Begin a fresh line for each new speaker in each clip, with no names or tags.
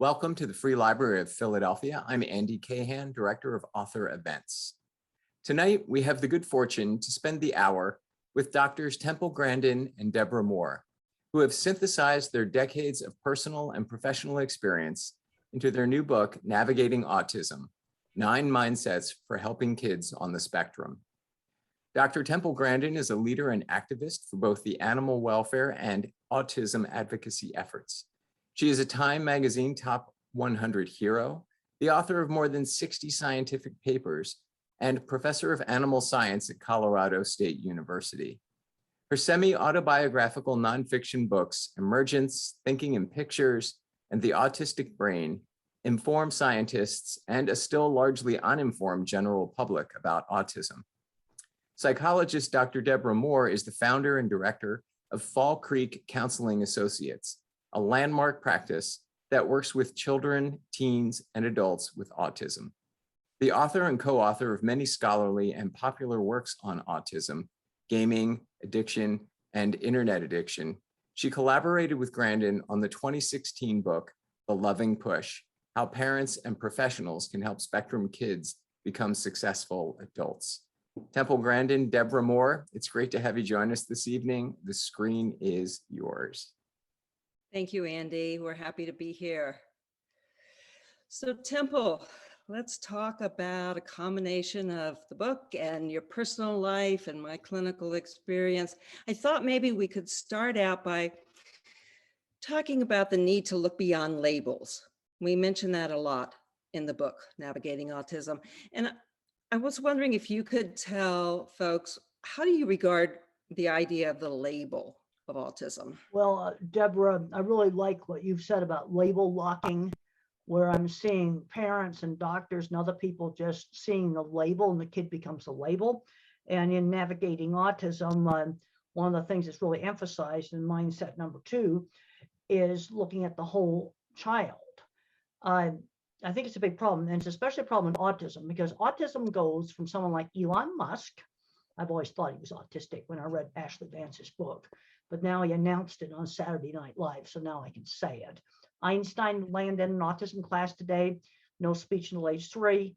Welcome to the Free Library of Philadelphia. I'm Andy Cahan, Director of Author Events. Tonight, we have the good fortune to spend the hour with Drs. Temple Grandin and Deborah Moore, who have synthesized their decades of personal and professional experience into their new book, Navigating Autism: 9 Mindsets for Helping Kids on the Spectrum. Dr. Temple Grandin is a leader and activist for both the animal welfare and autism advocacy efforts. She is a Time Magazine Top 100 hero, the author of more than 60 scientific papers, and professor of animal science at Colorado State University. Her semi-autobiographical nonfiction books, Emergence, Thinking in Pictures, and the Autistic Brain, inform scientists and a still largely uninformed general public about autism. Psychologist Dr. Deborah Moore is the founder and director of Fall Creek Counseling Associates, a landmark practice that works with children, teens, and adults with autism. The author and co-author of many scholarly and popular works on autism, gaming, addiction, and internet addiction, she collaborated with Grandin on the 2016 book, The Loving Push: How Parents and Professionals Can Help Spectrum Kids Become Successful Adults. Temple Grandin, Deborah Moore, it's great to have you join us this evening. The screen is yours.
Thank you, Andy. We're happy to be here. So Temple, let's talk about a combination of the book and your personal life and my clinical experience. I thought maybe we could start out by talking about the need to look beyond labels. We mention that a lot in the book, Navigating Autism. And I was wondering if you could tell folks, how do you regard the idea of the label of autism?
Well, Deborah, I really like what you've said about label locking, where I'm seeing parents and doctors and other people just seeing the label and the kid becomes a label. And in Navigating Autism, one of the things that's really emphasized in mindset number 2 is looking at the whole child. I think it's a big problem, and it's especially a problem in autism because autism goes from someone like Elon Musk. I've always thought he was autistic when I read Ashley Vance's book, but now he announced it on Saturday Night Live, so now I can say it. Einstein landed in an autism class today, no speech until age 3.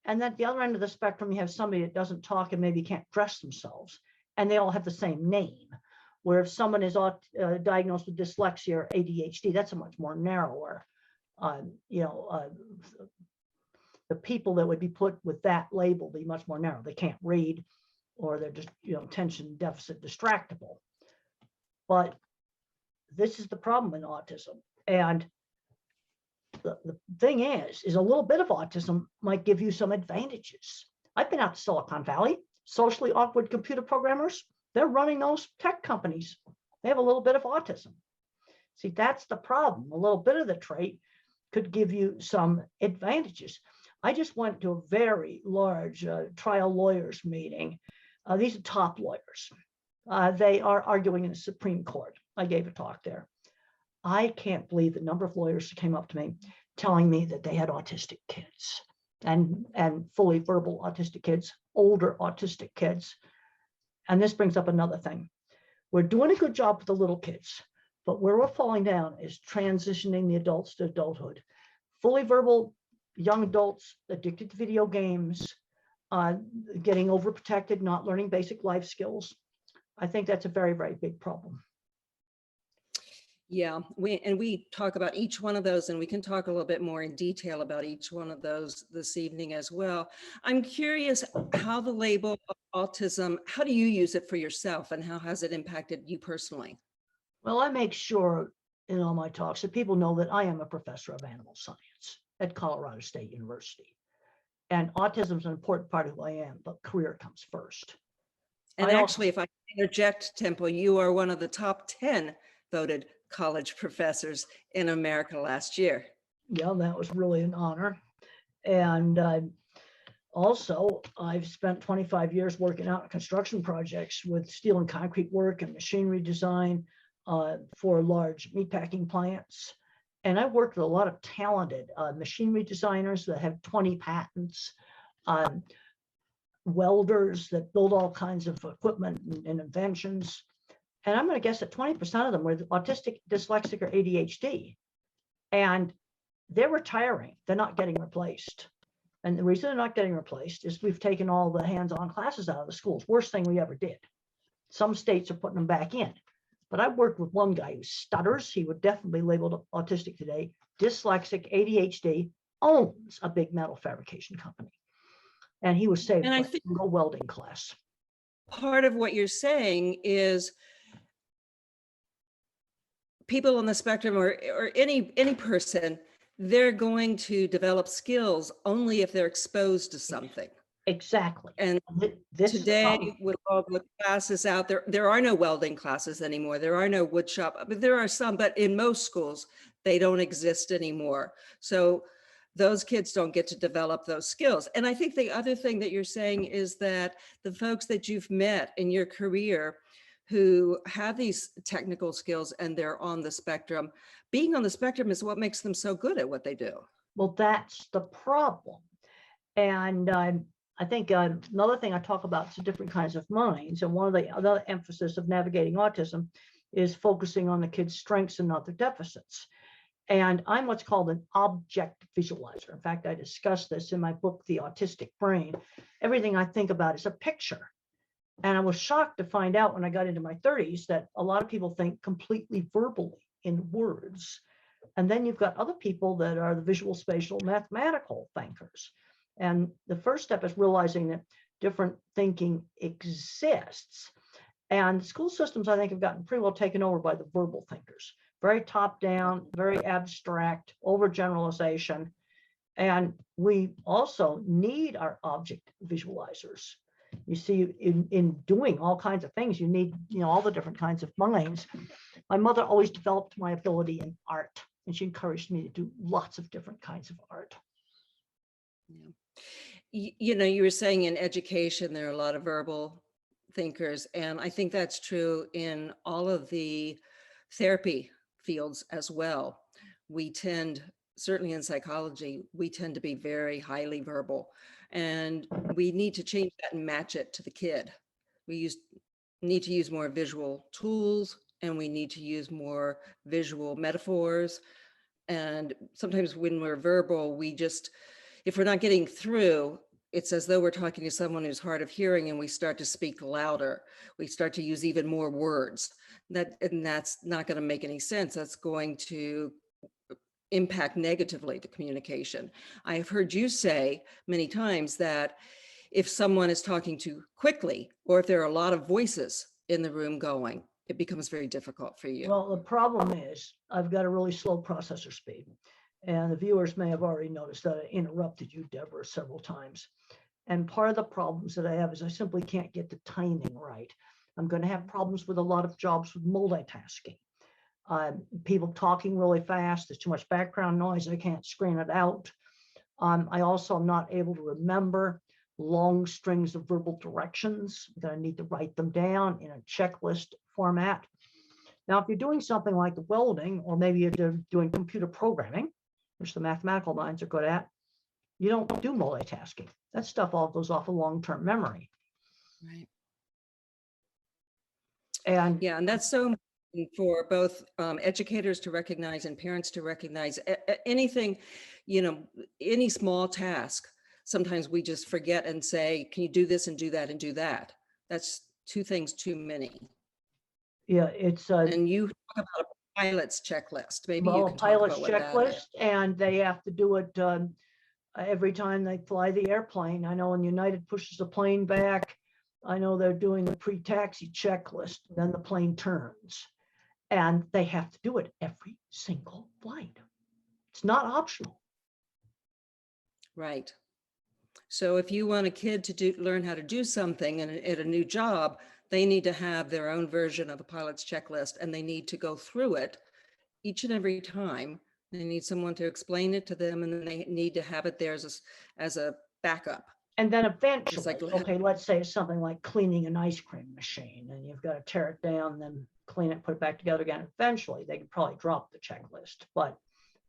And then at the other end of the spectrum, you have somebody that doesn't talk and maybe can't dress themselves, and they all have the same name. Where if someone is diagnosed with dyslexia or ADHD, that's a much more narrower. The people that would be put with that label be much more narrow. They can't read, or they're just, attention deficit distractible. But this is the problem in autism. And the thing is a little bit of autism might give you some advantages. I've been out to Silicon Valley, socially awkward computer programmers, they're running those tech companies. They have a little bit of autism. See, that's the problem. A little bit of the trait could give you some advantages. I just went to a very large trial lawyers meeting. These are top lawyers. They are arguing in the Supreme Court. I gave a talk there. I can't believe the number of lawyers who came up to me telling me that they had autistic kids and fully verbal autistic kids, older autistic kids. And this brings up another thing. We're doing a good job with the little kids, but where we're falling down is transitioning the adults to adulthood. Fully verbal young adults addicted to video games, getting overprotected, not learning basic life skills. I think that's a very, very big problem.
Yeah, we talk about each one of those, and we can talk a little bit more in detail about each one of those this evening as well. I'm curious how the label of autism, how do you use it for yourself, and how has it impacted you personally?
Well, I make sure in all my talks that people know that I am a professor of animal science at Colorado State University. And autism is an important part of who I am, but career comes first.
And actually, if I can interject, Temple, you are one of the top 10 voted college professors in America last year.
Yeah, that was really an honor. And also, I've spent 25 years working out construction projects with steel and concrete work and machinery design for large meatpacking plants. And I've worked with a lot of talented machinery designers that have 20 patents, welders that build all kinds of equipment and inventions. And I'm going to guess that 20% of them were autistic, dyslexic, or ADHD. And they're retiring. They're not getting replaced. And the reason they're not getting replaced is we've taken all the hands-on classes out of the schools. Worst thing we ever did. Some states are putting them back in. But I worked with one guy who stutters. He would definitely be labeled autistic today. Dyslexic, ADHD, owns a big metal fabrication company. And he was saved
And I
by
think
a single welding class.
part of what you're saying is people on the spectrum or any person, they're going to develop skills only if they're exposed to something.
Exactly.
And
This is the
today,
problem.
with all the classes out there, there are no welding classes anymore. There are no wood shop. I mean, there are some, but in most schools, they don't exist anymore. So those kids don't get to develop those skills. And I think the other thing that you're saying is that the folks that you've met in your career who have these technical skills and they're on the spectrum, being on the spectrum is what makes them so good at what they do.
Well, that's the problem. And I think another thing I talk about is the different kinds of minds. And one of the other emphasis of navigating autism is focusing on the kid's strengths and not their deficits. And I'm what's called an object visualizer. In fact, I discuss this in my book, The Autistic Brain. Everything I think about is a picture. And I was shocked to find out when I got into my 30s that a lot of people think completely verbally in words. And then you've got other people that are the visual, spatial, mathematical thinkers. And the first step is realizing that different thinking exists. And school systems, I think, have gotten pretty well taken over by the verbal thinkers. Very top down, very abstract, overgeneralization. And we also need our object visualizers. You see, in doing all kinds of things, you need, all the different kinds of minds. My mother always developed my ability in art, and she encouraged me to do lots of different kinds of art.
Yeah. You were saying in education, there are a lot of verbal thinkers, and I think that's true in all of the therapy fields as well. We tend, certainly in psychology, we tend to be very highly verbal, and we need to change that and match it to the kid. We need to use more visual tools, and we need to use more visual metaphors. And sometimes when we're verbal, if we're not getting through, it's as though we're talking to someone who's hard of hearing, and we start to speak louder. We start to use even more words. And that's not going to make any sense. That's going to impact negatively the communication. I have heard you say many times that if someone is talking too quickly, or if there are a lot of voices in the room going, it becomes very difficult for you.
Well, the problem is I've got a really slow processor speed. And the viewers may have already noticed that I interrupted you, Deborah, several times. And part of the problems that I have is I simply can't get the timing right. I'm going to have problems with a lot of jobs with multitasking. People talking really fast, there's too much background noise, I can't screen it out. I also am not able to remember long strings of verbal directions that I need to write them down in a checklist format. Now, if you're doing something like the welding, or maybe you're doing computer programming, which the mathematical minds are good at, you don't do multitasking. That stuff all goes off of long-term memory.
Right.
And
yeah, and that's so important for both educators to recognize and parents to recognize. Anything, any small task, sometimes we just forget and say, can you do this and do that and do that? That's two things too many.
yeah, it's
and you talk about a pilot's checklist. Maybe you
well,
can talk
pilot's
about what that
checklist,
is.
and they have to do it every time they fly the airplane. I know when United pushes the plane back, I know they're doing the pre-taxi checklist, then the plane turns. And they have to do it every single flight. It's not optional.
Right. So if you want a kid to learn how to do something at a new job, they need to have their own version of a pilot's checklist, and they need to go through it each and every time. They need someone to explain it to them, and then they need to have it there as a backup.
And then eventually,
like,
okay, let's say it's something like cleaning an ice cream machine, and you've got to tear it down, then clean it, put it back together again. Eventually, they could probably drop the checklist, but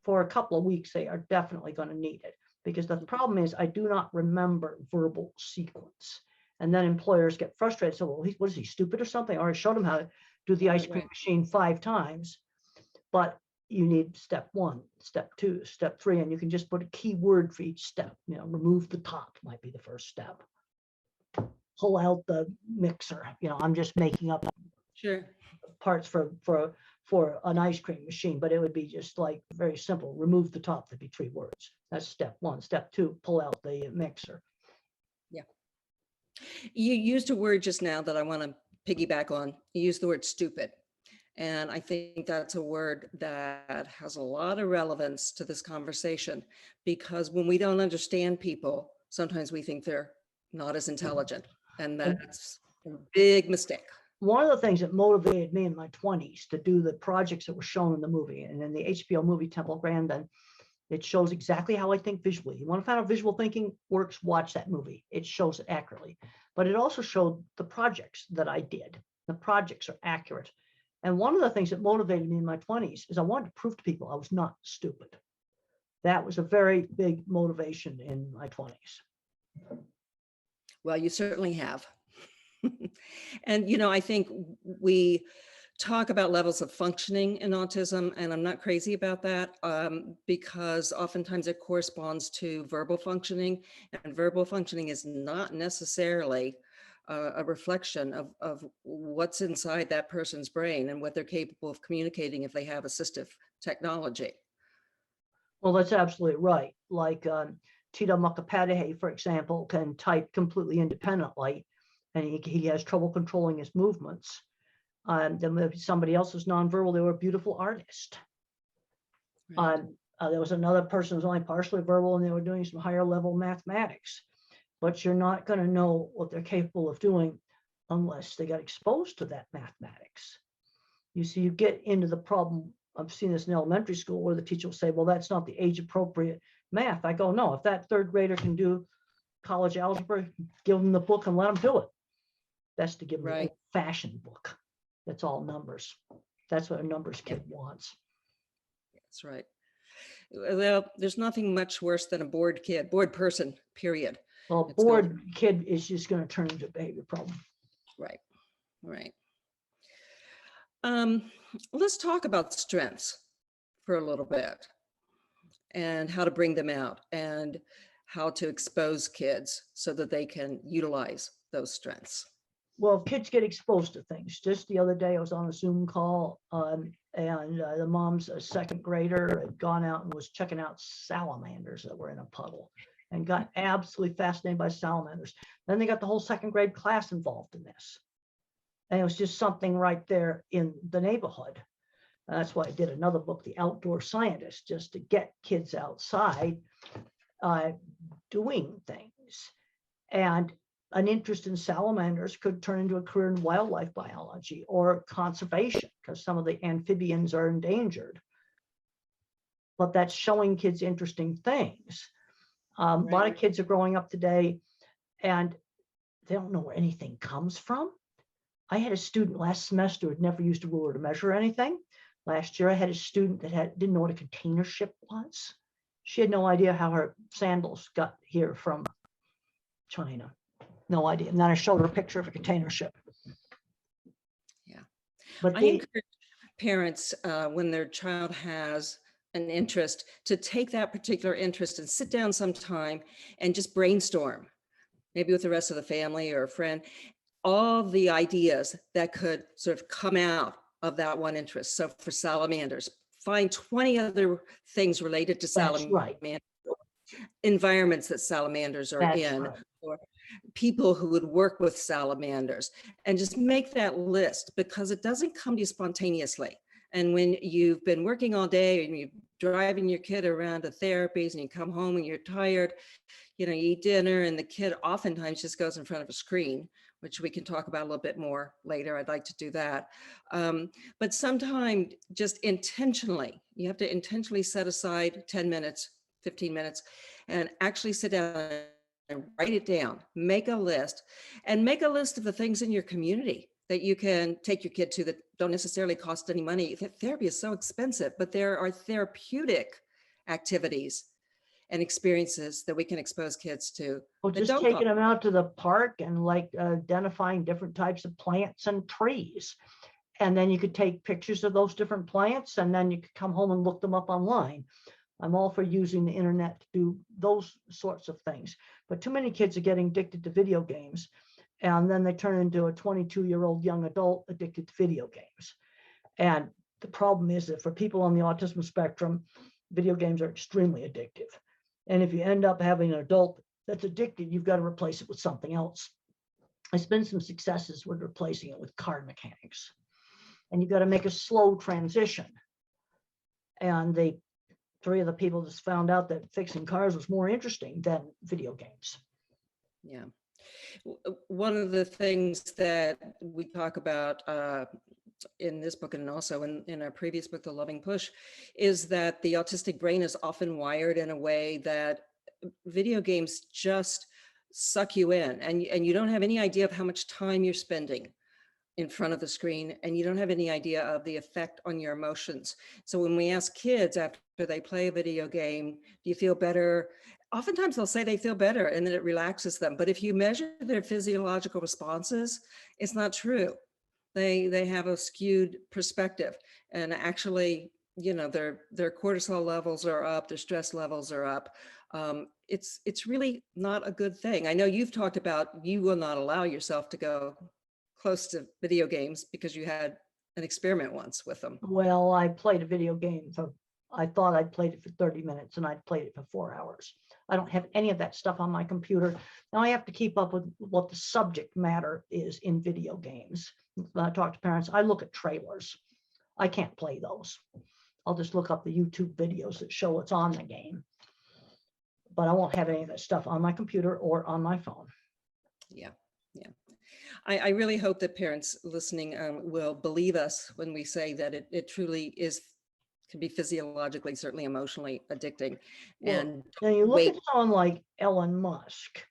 for a couple of weeks, they are definitely going to need it, because the problem is I do not remember verbal sequence. And then employers get frustrated. So, well, what is he, stupid or something? I already showed him how to do the ice cream machine 5 times. But you need step 1, step 2, step 3, and you can just put a key word for each step. Remove the top might be the first step. Pull out the mixer. I'm just making up
Sure.
parts for an ice cream machine, but it would be just like very simple. Remove the top. That'd be 3 words. That's step 1. Step 2, pull out the mixer.
Yeah. You used a word just now that I want to piggyback on. You used the word stupid. And I think that's a word that has a lot of relevance to this conversation, because when we don't understand people, sometimes we think they're not as intelligent, and that's a big mistake.
One of the things that motivated me in my 20s to do the projects that were shown in the movie, and in the HBO movie Temple Grandin, it shows exactly how I think visually. You want to find out visual thinking works, watch that movie. It shows it accurately. But it also showed the projects that I did. The projects are accurate. And one of the things that motivated me in my 20s is I wanted to prove to people I was not stupid. That was a very big motivation in my 20s.
Well, you certainly have. And, I think we talk about levels of functioning in autism, and I'm not crazy about that because oftentimes it corresponds to verbal functioning, and verbal functioning is not necessarily a reflection of what's inside that person's brain and what they're capable of communicating if they have assistive technology.
Well, that's absolutely right. Like Tito Mukapadahe, for example, can type completely independently, and he has trouble controlling his movements. Then maybe somebody else is nonverbal. They were a beautiful artist. Right. There was another person who was only partially verbal, and they were doing some higher level mathematics. But you're not going to know what they're capable of doing unless they got exposed to that mathematics. You see, you get into the problem. I've seen this in elementary school where the teacher will say, well, that's not the age appropriate math. I go, no, if that 3rd grader can do college algebra, give them the book and let them do it. Best to give them an old-fashioned book. That's all numbers. That's what a numbers kid wants.
That's right. Well, there's nothing much worse than a bored person, period.
Well, a bored kid is just going to turn into a behavior problem.
Right, right. Let's talk about strengths for a little bit and how to bring them out and how to expose kids so that they can utilize those strengths.
Well, kids get exposed to things. Just the other day, I was on a Zoom call and the mom's a 2nd grader had gone out and was checking out salamanders that were in a puddle and got absolutely fascinated by salamanders. Then they got the whole 2nd grade class involved in this. And it was just something right there in the neighborhood. That's why I did another book, The Outdoor Scientist, just to get kids outside doing things. And an interest in salamanders could turn into a career in wildlife biology or conservation, because some of the amphibians are endangered. But that's showing kids interesting things. A lot of kids are growing up today and they don't know where anything comes from. I had a student last semester who had never used a ruler to measure anything. Last year, I had a student that didn't know what a container ship was. She had no idea how her sandals got here from China. No idea. And then I showed her a picture of a container ship.
Yeah.
But
I encourage parents when their child has an interest to take that particular interest and sit down sometime and just brainstorm, maybe with the rest of the family or a friend, all the ideas that could sort of come out of that one interest. So for salamanders, find 20 other things related to salamanders, environments that salamanders are in, or people who would work with salamanders, and just make that list, because it doesn't come to you spontaneously. And when you've been working all day and you're driving your kid around to therapies and you come home and you're tired, you eat dinner and the kid oftentimes just goes in front of a screen, which we can talk about a little bit more later. I'd like to do that. But sometimes just intentionally, you have to intentionally set aside 10 minutes, 15 minutes, and actually sit down and write it down, make a list, and make a list of the things in your community that you can take your kid to that don't necessarily cost any money. Therapy is so expensive, but there are therapeutic activities and experiences that we can expose kids to.
Well, just taking them out to the park and like identifying different types of plants and trees And then you could take pictures of those different plants, and then you could come home and look them up online. I'm all for using the internet to do those sorts of things. But too many kids are getting addicted to video games, and then they turn into a 22-year-old young adult addicted to video games. And the problem is that for people on the autism spectrum, video games are extremely addictive. And if you end up having an adult that's addicted, you've got to replace it with something else. There's been some successes with replacing it with card mechanics. And you've got to make a slow transition. And three of the people just found out that fixing cars was more interesting than video games.
Yeah. One of the things that we talk about in this book, and also in our previous book, The Loving Push, is that the autistic brain is often wired in a way that video games just suck you in, and you don't have any idea of how much time you're spending in front of the screen, and you don't have any idea of the effect on your emotions. So when we ask kids after they play a video game, do you feel better? Oftentimes they'll say they feel better and then it relaxes them. But if you measure their physiological responses, it's not true. They have a skewed perspective, and actually, you know, their cortisol levels are up, their stress levels are up. It's really not a good thing. I know you've talked about you will not allow yourself to go close to video games because you had an experiment once with them.
Well, I played a video game I thought I'd played it for 30 minutes and I'd played it for 4 hours. I don't have any of that stuff on my computer. Now I have to keep up with what the subject matter is in video games. When I talk to parents, I look at trailers. I can't play those. I'll just look up the YouTube videos that show what's on the game. But I won't have any of that stuff on my computer or on my phone.
Yeah, yeah. I really hope that parents listening will believe us when we say that it truly can be physiologically, certainly emotionally addicting.
Well,
and
now you look at someone like Elon Musk.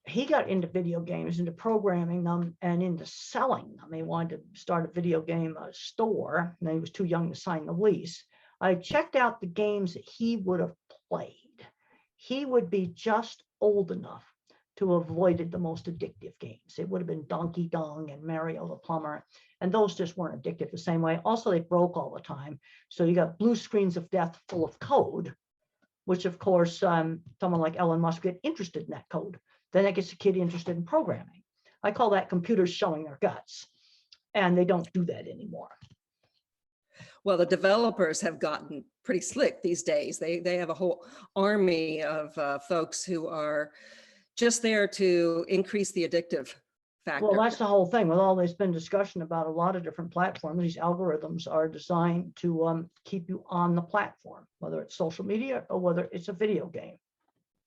He got into video games, into programming them, and into selling them. He wanted to start a video game store, and he was too young to sign the lease. I checked out the games that he would have played. He would be just old enough to have avoided the most addictive games. It would have been Donkey Kong and Mario the Plumber, and those just weren't addictive the same way. Also, they broke all the time. So you got blue screens of death full of code, which of course, someone like Elon Musk get interested in that code. Then that gets a kid interested in programming. I call that computers showing their guts, and they don't do that anymore.
Well, the developers have gotten pretty slick these days. They have a whole army of folks who are just there to increase the addictive factor.
Well, that's the whole thing. With all there's been discussion about a lot of different platforms, these algorithms are designed to keep you on the platform, whether it's social media or whether it's a video game.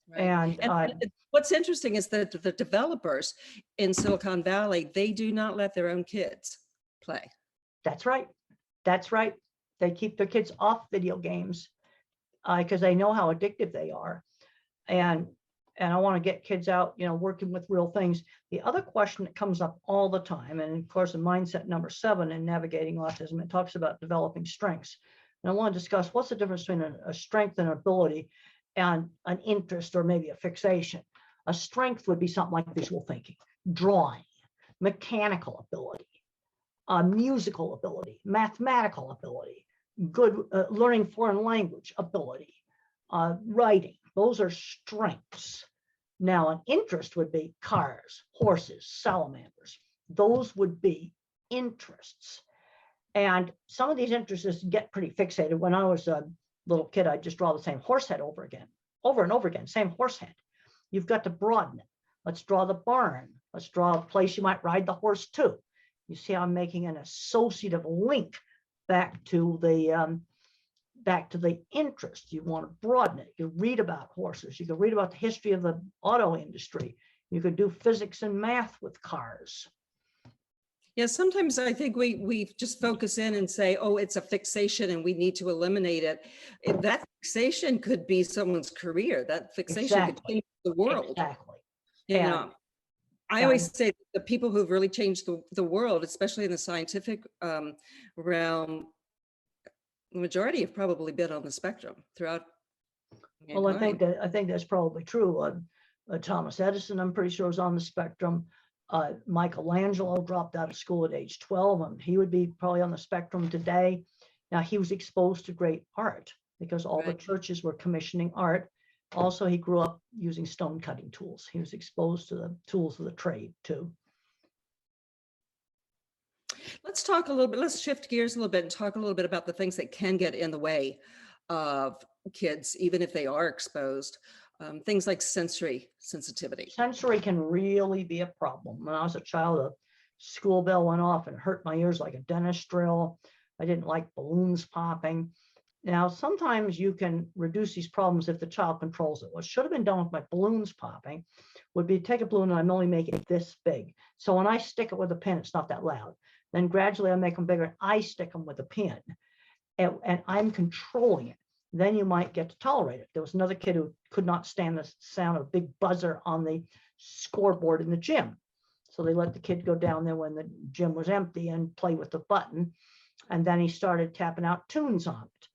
Right.
And
what's interesting is that the developers in Silicon Valley, they do not let their own kids play.
That's right. That's right. They keep their kids off video games because they know how addictive they are. And I want to get kids out, you know, working with real things. The other question that comes up all the time, and of course in mindset number 7 in navigating autism, it talks about developing strengths. And I want to discuss what's the difference between a strength and ability and an interest or maybe a fixation. A strength would be something like visual thinking, drawing, mechanical ability, musical ability, mathematical ability, good learning foreign language ability, writing. Those are strengths. Now, an interest would be cars, horses, salamanders. Those would be interests. And some of these interests get pretty fixated. When I was a little kid, I'd just draw the same horse head over and over again, same horse head. You've got to broaden it. Let's draw the barn. Let's draw a place you might ride the horse to. You see how I'm making an associative link back to the interest. You want to broaden it. You read about horses. You can read about the history of the auto industry. You could do physics and math with cars.
Yeah, sometimes I think we just focus in and say, oh, it's a fixation and we need to eliminate it. That fixation could be someone's career. That fixation could change the world.
Exactly.
You know, I always say the people who've really changed the world, especially in the scientific realm, the majority have probably been on the spectrum throughout mankind.
Well, I think that's probably true. Thomas Edison, I'm pretty sure, is on the spectrum. Michelangelo dropped out of school at age 12, and he would be probably on the spectrum today. Now, he was exposed to great art because all the churches were commissioning art. Also, he grew up using stone cutting tools. He was exposed to the tools of the trade too.
Let's talk a little bit, let's shift gears a little bit and talk a little bit about the things that can get in the way of kids, even if they are exposed. Things like sensory sensitivity.
Sensory can really be a problem. When I was a child, a school bell went off and hurt my ears like a dentist drill. I didn't like balloons popping. Now, sometimes you can reduce these problems if the child controls it. What should have been done with my balloons popping would be take a balloon and I'm only making it this big. So when I stick it with a pin, it's not that loud. Then gradually I make them bigger and I stick them with a pin and I'm controlling it. Then you might get to tolerate it. There was another kid who could not stand the sound of a big buzzer on the scoreboard in the gym. So they let the kid go down there when the gym was empty and play with the button. And then he started tapping out tunes on it.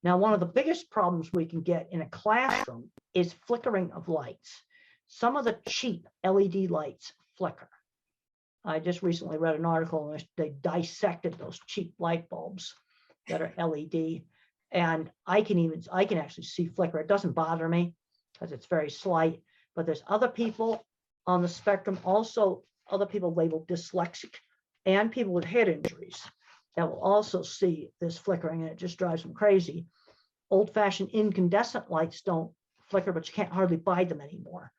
Now, one of the biggest problems we can get in a classroom is flickering of lights. Some of the cheap LED lights flicker. I just recently read an article in which they dissected those cheap light bulbs that are LED. And I can actually see flicker. It doesn't bother me because it's very slight, but there's other people on the spectrum, also other people labeled dyslexic and people with head injuries that will also see this flickering, and it just drives them crazy. Old-fashioned incandescent lights don't flicker, but you can't hardly buy them anymore.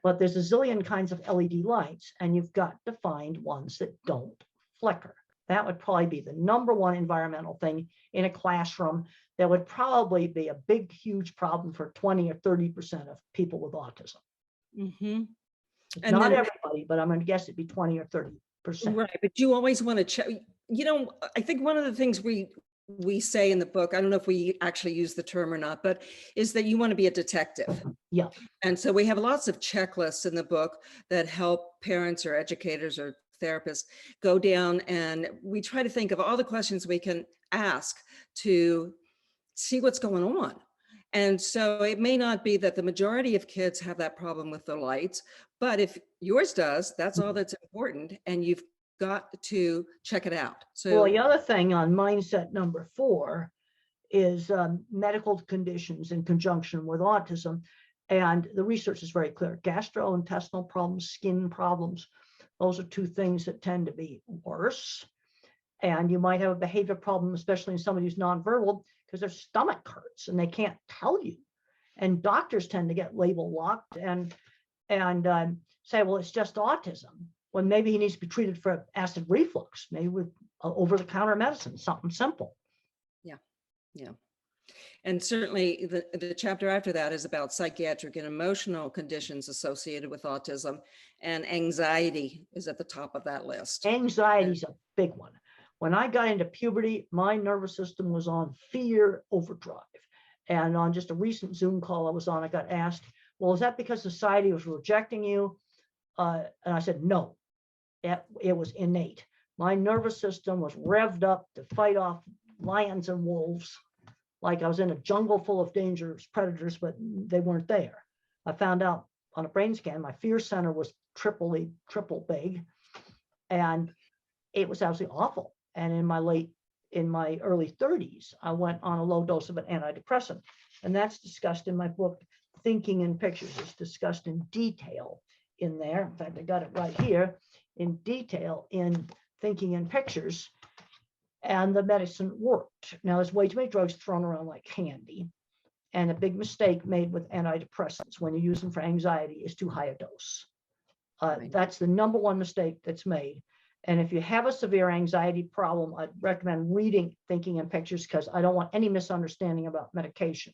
But there's a zillion kinds of LED lights, and you've got to find ones that don't flicker. That would probably be the number one environmental thing in a classroom that would probably be a big, huge problem for 20 or 30% of people with autism.
Mm-hmm.
And not everybody, but I'm going to guess it'd be 20 or 30%.
Right, but you always want to check. You know, I think one of the things we say in the book, I don't know if we actually use the term or not, but is that you want to be a detective.
Yeah.
And so we have lots of checklists in the book that help parents or educators or therapists go down, and we try to think of all the questions we can ask to see what's going on. And so it may not be that the majority of kids have that problem with the lights, but if yours does, that's all that's important, and you've got to check it out. So,
well, the other thing on mindset number 4 is medical conditions in conjunction with autism. And the research is very clear. Gastrointestinal problems, skin problems, those are two things that tend to be worse. And you might have a behavior problem, especially in somebody who's nonverbal, because their stomach hurts and they can't tell you. And doctors tend to get label locked and say, well, it's just autism, when maybe he needs to be treated for acid reflux, maybe with over-the-counter medicine, something simple.
Yeah. And certainly the chapter after that is about psychiatric and emotional conditions associated with autism, and anxiety is at the top of that list.
Anxiety is a big one. When I got into puberty, my nervous system was on fear overdrive. And on just a recent Zoom call I was on, I got asked, well, is that because society was rejecting you? And I said, no, it was innate. My nervous system was revved up to fight off lions and wolves, like I was in a jungle full of dangerous predators, but they weren't there. I found out on a brain scan, my fear center was triple big, and it was absolutely awful. And in my early 30s, I went on a low dose of an antidepressant, and that's discussed in my book, Thinking in Pictures. It's discussed in detail in there. In fact, I got it right here in detail in Thinking in Pictures. And the medicine worked. Now, there's way too many drugs thrown around like candy. And a big mistake made with antidepressants when you use them for anxiety is too high a dose. That's the number one mistake that's made. And if you have a severe anxiety problem, I'd recommend reading Thinking in Pictures, because I don't want any misunderstanding about medication.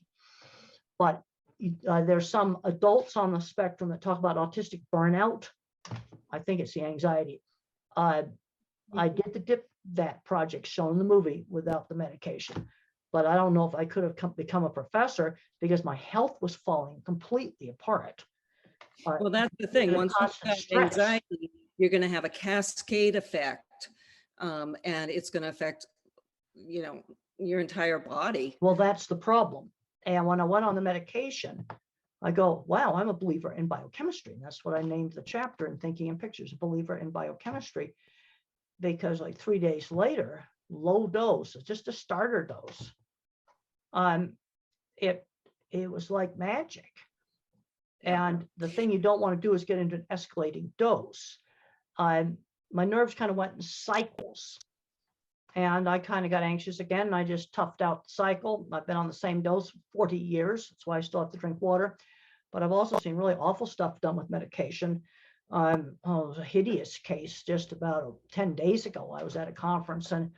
But there's some adults on the spectrum that talk about autistic burnout. I think it's the anxiety. I did that project shown in the movie without the medication, but I don't know if I could have become a professor because my health was falling completely apart.
Well, that's the thing. Once you have anxiety, you're going to have a cascade effect, and it's going to affect, your entire body.
Well, that's the problem. And when I went on the medication, I go, wow, I'm a believer in biochemistry. And that's what I named the chapter in Thinking in Pictures, a believer in biochemistry, because like 3 days later, low dose, just a starter dose, it was like magic. And the thing you don't want to do is get into an escalating dose. My nerves kind of went in cycles. And I kind of got anxious again, and I just toughed out the cycle. I've been on the same dose for 40 years. That's why I still have to drink water. But I've also seen really awful stuff done with medication. It was a hideous case just about 10 days ago. I was at a conference, and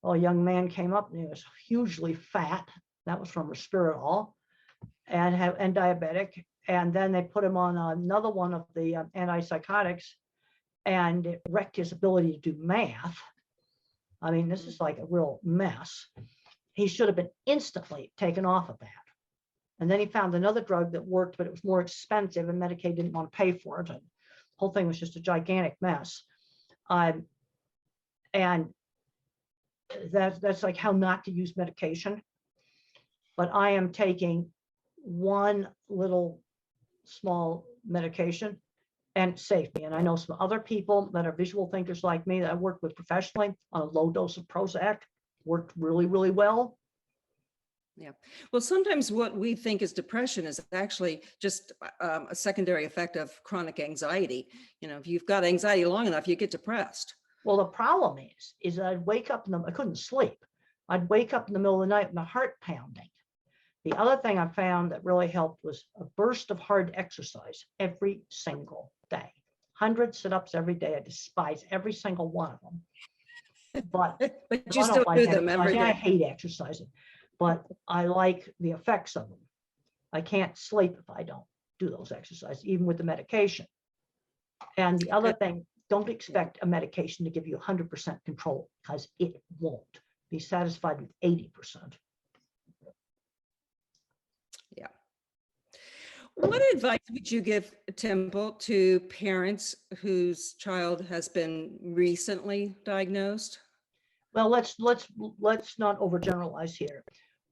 a young man came up, and he was hugely fat. That was from resveratrol, and diabetic. And then they put him on another one of the antipsychotics, and it wrecked his ability to do math. I mean, this is like a real mess. He should have been instantly taken off of that. And then he found another drug that worked, but it was more expensive, and Medicaid didn't want to pay for it. And the whole thing was just a gigantic mess. And that's like how not to use medication. But I am taking one little small medication, and it saved me. And I know some other people that are visual thinkers like me that I worked with professionally on a low dose of Prozac, worked really, really well.
Yeah. Well, sometimes what we think is depression is actually just a secondary effect of chronic anxiety. You know, if you've got anxiety long enough, you get depressed.
Well, the problem is that I'd wake up I couldn't sleep. I'd wake up in the middle of the night with my heart pounding. The other thing I found that really helped was a burst of hard exercise every single day. 100 sit-ups every day. I despise every single one of them. But
you still do them every day.
I hate exercising, but I like the effects of them. I can't sleep if I don't do those exercises, even with the medication. And the other thing, don't expect a medication to give you 100% control, because it won't. Be satisfied with 80%.
Yeah. What advice would you give, Temple, to parents whose child has been recently diagnosed?
Well, let's not overgeneralize here.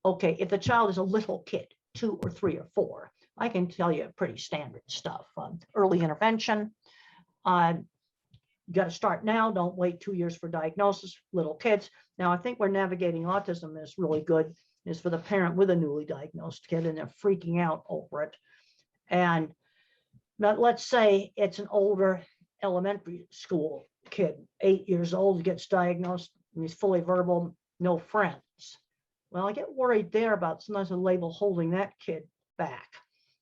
Okay, if the child is a little kid, 2 or 3 or 4, I can tell you pretty standard stuff. Early intervention. You got to start now. Don't wait 2 years for diagnosis. Little kids. Now, I think where navigating autism is really good is for the parent with a newly diagnosed kid, and they're freaking out over it. And now, let's say it's an older elementary school kid, 8 years old, gets diagnosed, and he's fully verbal, no friends. Well, I get worried there about sometimes a label holding that kid back.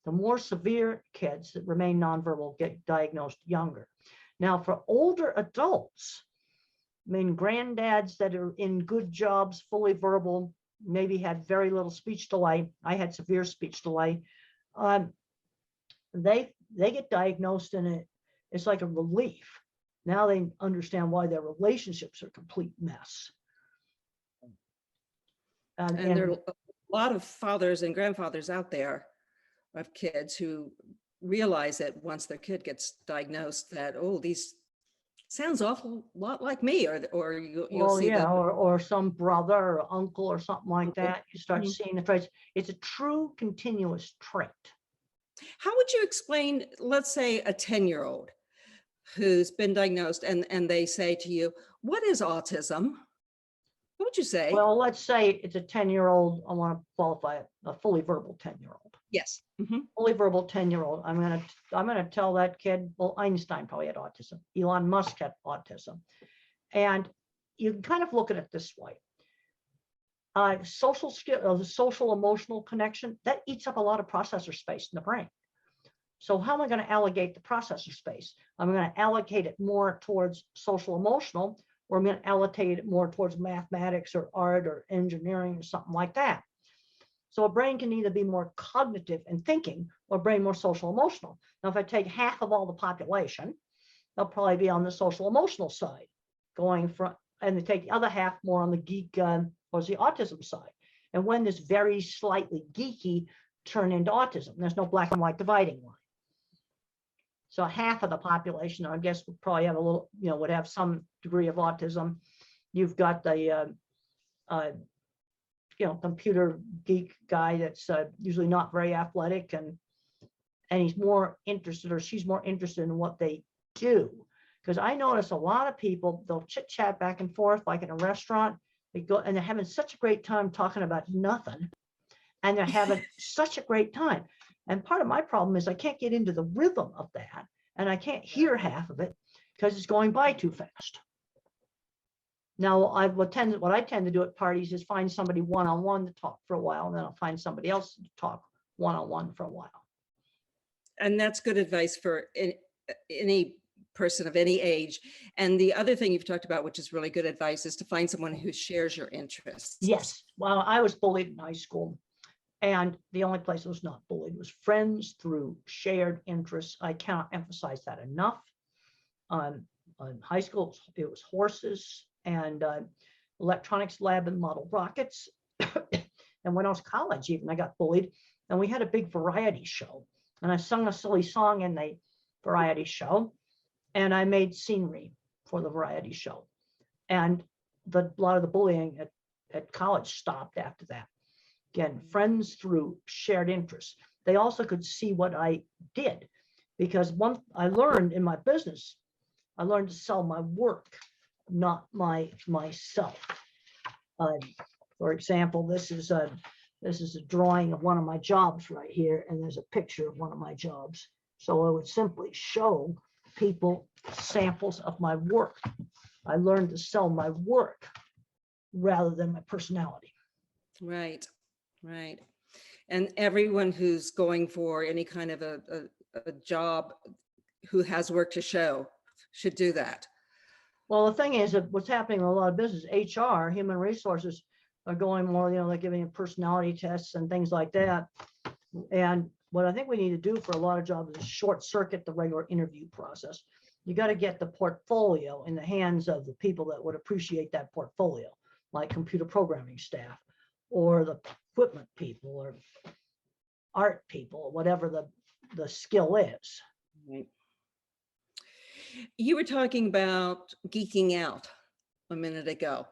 The more severe kids that remain nonverbal get diagnosed younger. Now, for older adults, I mean, granddads that are in good jobs, fully verbal, maybe had very little speech delay. I had severe speech delay. They get diagnosed, and it's like a relief. Now they understand why their relationships are a complete mess.
And there are a lot of fathers and grandfathers out there of kids who realize that once their kid gets diagnosed that, oh, these sounds awful lot like me, or you'll see them.
or some brother or uncle or something like that. You start seeing the traits. It's a true continuous trait.
How would you explain, let's say, a 10-year-old who's been diagnosed, and they say to you, what is autism? What would you say?
Well, let's say it's a 10-year-old. I want to qualify it, a fully verbal 10-year-old.
Yes.
Fully verbal 10-year-old. I'm gonna tell that kid, well, Einstein probably had autism. Elon Musk had autism. And you can kind of look at it this way. Social skill, the social emotional connection, that eats up a lot of processor space in the brain. So how am I going to allocate the processor space? I'm going to allocate it more towards social emotional, or I'm going to allocate it more towards mathematics or art or engineering or something like that. So a brain can either be more cognitive and thinking, or brain more social emotional. Now, if I take half of all the population, they'll probably be on the social emotional side, and they take the other half more on the geek or the autism side. And when this very slightly geeky turn into autism, there's no black and white dividing line. So half of the population, I guess, would probably have a little, would have some degree of autism. You've got the computer geek guy that's usually not very athletic and and he's more interested, or she's more interested in what they do. Because I notice a lot of people, they'll chit chat back and forth, like in a restaurant, they go and they're having such a great time talking about nothing, and they're having such a great time. And part of my problem is I can't get into the rhythm of that, and I can't hear half of it because it's going by too fast. Now, what I tend to do at parties is find somebody one-on-one to talk for a while, and then I'll find somebody else to talk one-on-one for a while.
And that's good advice for any person of any age. And the other thing you've talked about, which is really good advice, is to find someone who shares your interests.
Yes. Well, I was bullied in high school, and the only place I was not bullied was friends through shared interests. I cannot emphasize that enough. In high school, it was horses and electronics lab and model rockets. And when I was in college, even, I got bullied, and we had a big variety show, and I sung a silly song in the variety show, and I made scenery for the variety show. And a lot of the bullying at college stopped after that. Again, friends through shared interests. They also could see what I did, because I learned in my business, I learned to sell my work, not myself. For example, this is a drawing of one of my jobs right here, and there's a picture of one of my jobs. So I would simply show people samples of my work. I learned to sell my work rather than my personality.
Right, right. And everyone who's going for any kind of a job who has work to show should do that.
Well, the thing is that what's happening in a lot of business, HR, human resources, are going more, they're giving personality tests and things like that. And what I think we need to do for a lot of jobs is short circuit the regular interview process. You got to get the portfolio in the hands of the people that would appreciate that portfolio, like computer programming staff, or the equipment people, or art people, or whatever the skill is.
Right. You were talking about geeking out a minute ago.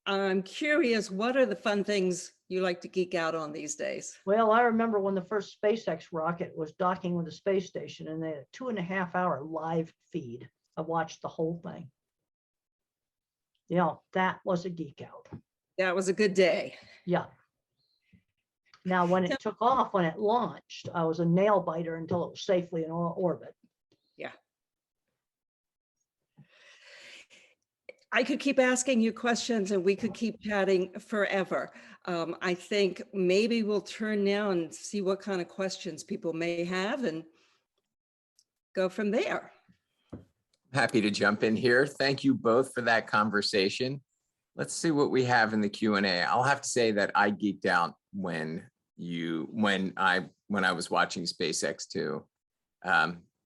I'm curious, what are the fun things you like to geek out on these days?
Well, I remember when the first SpaceX rocket was docking with the space station, and they had a 2.5-hour live feed. I watched the whole thing. That was a geek out.
That was a good day.
Yeah. Now, when it took off, when it launched, I was a nail biter until it was safely in orbit.
Yeah. I could keep asking you questions and we could keep chatting forever. I think maybe we'll turn now and see what kind of questions people may have and go from there.
Happy to jump in here. Thank you both for that conversation. Let's see what we have in the Q&A. I'll have to say that I geeked out when I was watching SpaceX 2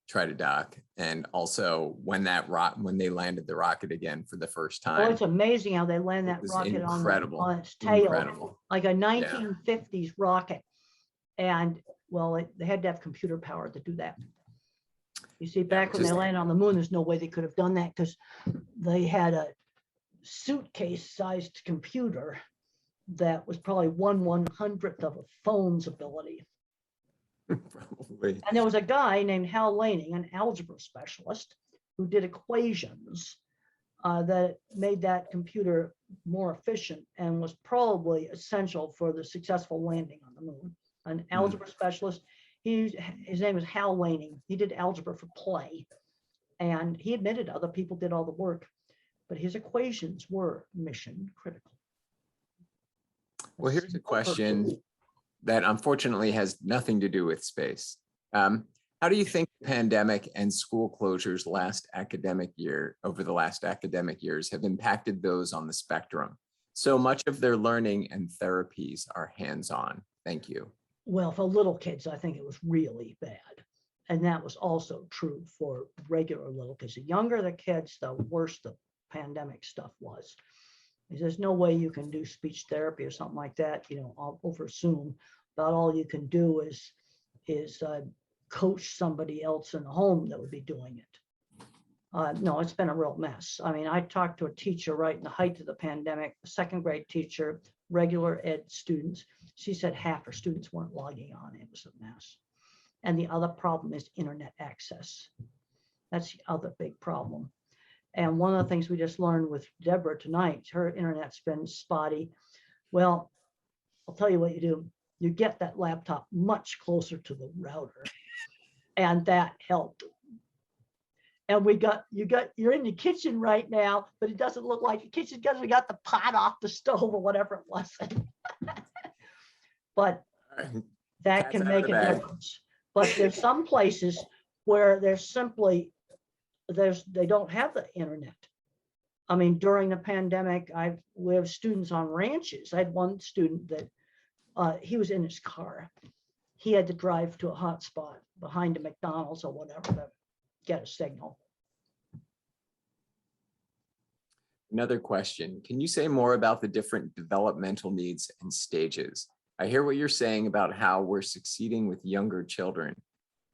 try to dock, and also when they landed the rocket again for the first time.
Oh, it's amazing how they land that rocket on its tail,
incredible.
Like a 1950s rocket. And well, they had to have computer power to do that. You see, back when they landed on the moon, there's no way they could have done that, because they had a suitcase-sized computer that was probably 1/100th of a phone's ability.
Probably.
And there was a guy named Hal Laning, an algebra specialist, who did equations that made that computer more efficient, and was probably essential for the successful landing on the moon. An algebra specialist. His name was Hal Laning. He did algebra for play, and he admitted other people did all the work, but his equations were mission critical.
Well, here's a question that unfortunately has nothing to do with space. How do you think the pandemic and school closures over the last academic years have impacted those on the spectrum? So much of their learning and therapies are hands-on. Thank you.
Well, for little kids, I think it was really bad. And that was also true for regular little kids. The younger the kids, the worse the pandemic stuff was. There's no way you can do speech therapy or something like that, over Zoom. About all you can do is coach somebody else in the home that would be doing it. No, it's been a real mess. I mean, I talked to a teacher right in the height of the pandemic, a second grade teacher, regular ed students. She said half her students weren't logging on. It was a mess. And the other problem is internet access. That's the other big problem. And one of the things we just learned with Deborah tonight, her internet's been spotty. Well, I'll tell you what you do. You get that laptop much closer to the router, and that helped. And you're in the kitchen right now, but it doesn't look like the kitchen because we got the pot off the stove or whatever it was. But that can make a difference. But there's some places where they don't have the internet. I mean, during the pandemic, we have students on ranches. I had one student that he was in his car. He had to drive to a hotspot behind a McDonald's or whatever to get a signal.
Another question. Can you say more about the different developmental needs and stages? I hear what you're saying about how we're succeeding with younger children,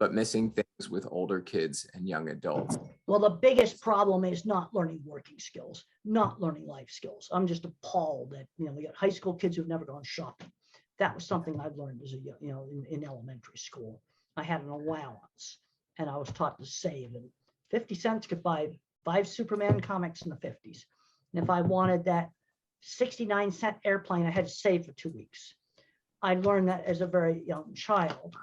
but missing things with older kids and young adults.
Well, the biggest problem is not learning working skills, not learning life skills. I'm just appalled that, we got high school kids who've never gone shopping. That was something I learned as in elementary school. I had an allowance and I was taught to save, and 50 cents could buy 5 Superman comics in the 50s. And if I wanted that 69-cent airplane, I had to save for 2 weeks. I learned that as a very young child.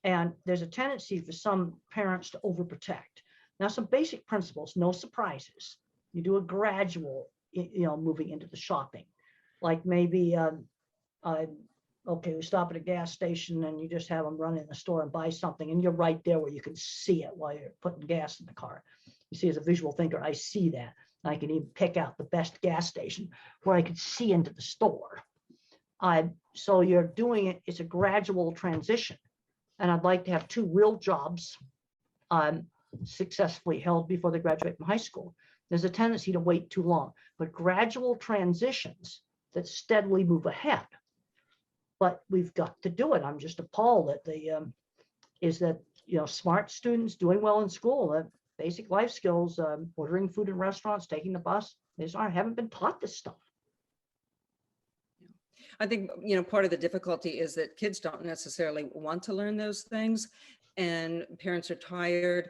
And there's a tendency for some parents to overprotect. Now, some basic principles, no surprises. You do a gradual, moving into the shopping. Like maybe, we stop at a gas station and you just have them run in the store and buy something, and you're right there where you can see it while you're putting gas in the car. You see, as a visual thinker, I see that. I can even pick out the best gas station where I could see into the store. So you're doing it, it's a gradual transition. And I'd like to have 2 real jobs successfully held before they graduate from high school. There's a tendency to wait too long, but gradual transitions that steadily move ahead. But we've got to do it. I'm just appalled that smart students doing well in school, basic life skills, ordering food in restaurants, taking the bus, haven't been taught this stuff.
I think, part of the difficulty is that kids don't necessarily want to learn those things, and parents are tired,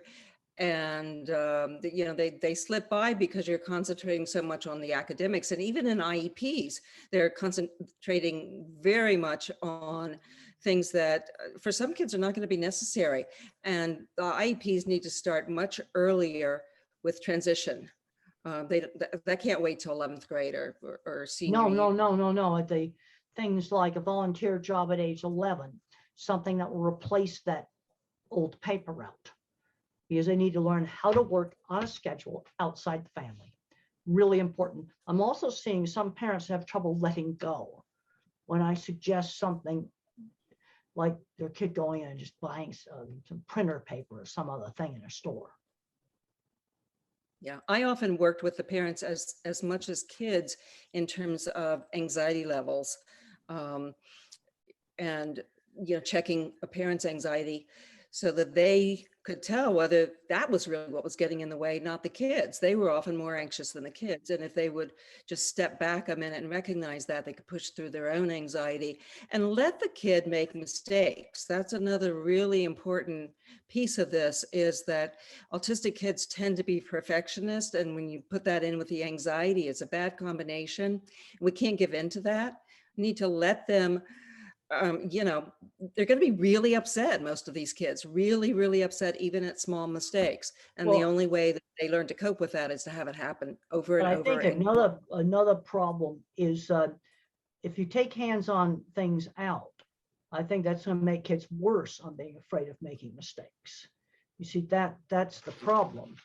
and they slip by because you're concentrating so much on the academics. And even in IEPs, they're concentrating very much on things that for some kids are not going to be necessary. And the IEPs need to start much earlier with transition. That can't wait till 11th grade or senior year.
No. Things like a volunteer job at age 11, something that will replace that old paper route, because they need to learn how to work on a schedule outside the family. Really important. I'm also seeing some parents have trouble letting go when I suggest something like their kid going in and just buying some printer paper or some other thing in a store.
Yeah, I often worked with the parents as much as kids in terms of anxiety levels, and checking a parent's anxiety so that they could tell whether that was really what was getting in the way, not the kids. They were often more anxious than the kids, and if they would just step back a minute and recognize that, they could push through their own anxiety and let the kid make mistakes. That's another really important piece of this, is that autistic kids tend to be perfectionists, and when you put that in with the anxiety, it's a bad combination. We can't give in to that. We need to let them, they're going to be really upset. Most of these kids really, really upset, even at small mistakes. And the only way that they learn to cope with that is to have it happen over and over.
I think another problem is if you take hands-on things out, I think that's going to make kids worse on being afraid of making mistakes. You see, that's the problem.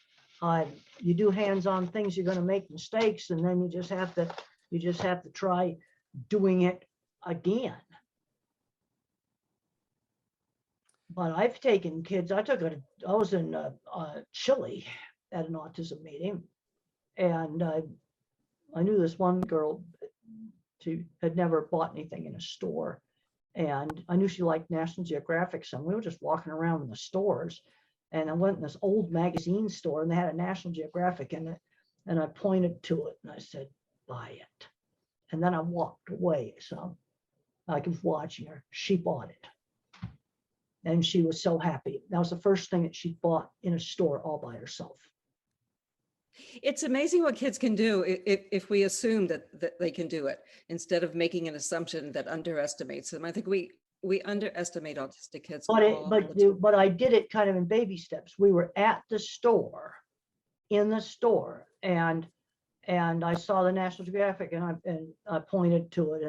You do hands-on things, you're going to make mistakes, and then you just have to try doing it again. But I've taken kids. I was in Chile at an autism meeting, and I knew this one girl. She had never bought anything in a store, and I knew she liked National Geographic. So we were just walking around in the stores, and I went in this old magazine store, and they had a National Geographic in it, and I pointed to it and I said, "Buy it." And then I walked away. So I was watching her. She bought it. And she was so happy. That was the first thing that she bought in a store all by herself.
It's amazing what kids can do if we assume that they can do it, instead of making an assumption that underestimates them. I think we underestimate autistic kids.
But I did it kind of in baby steps. We were at the store, in the store, and I saw the National Geographic, and I pointed to it,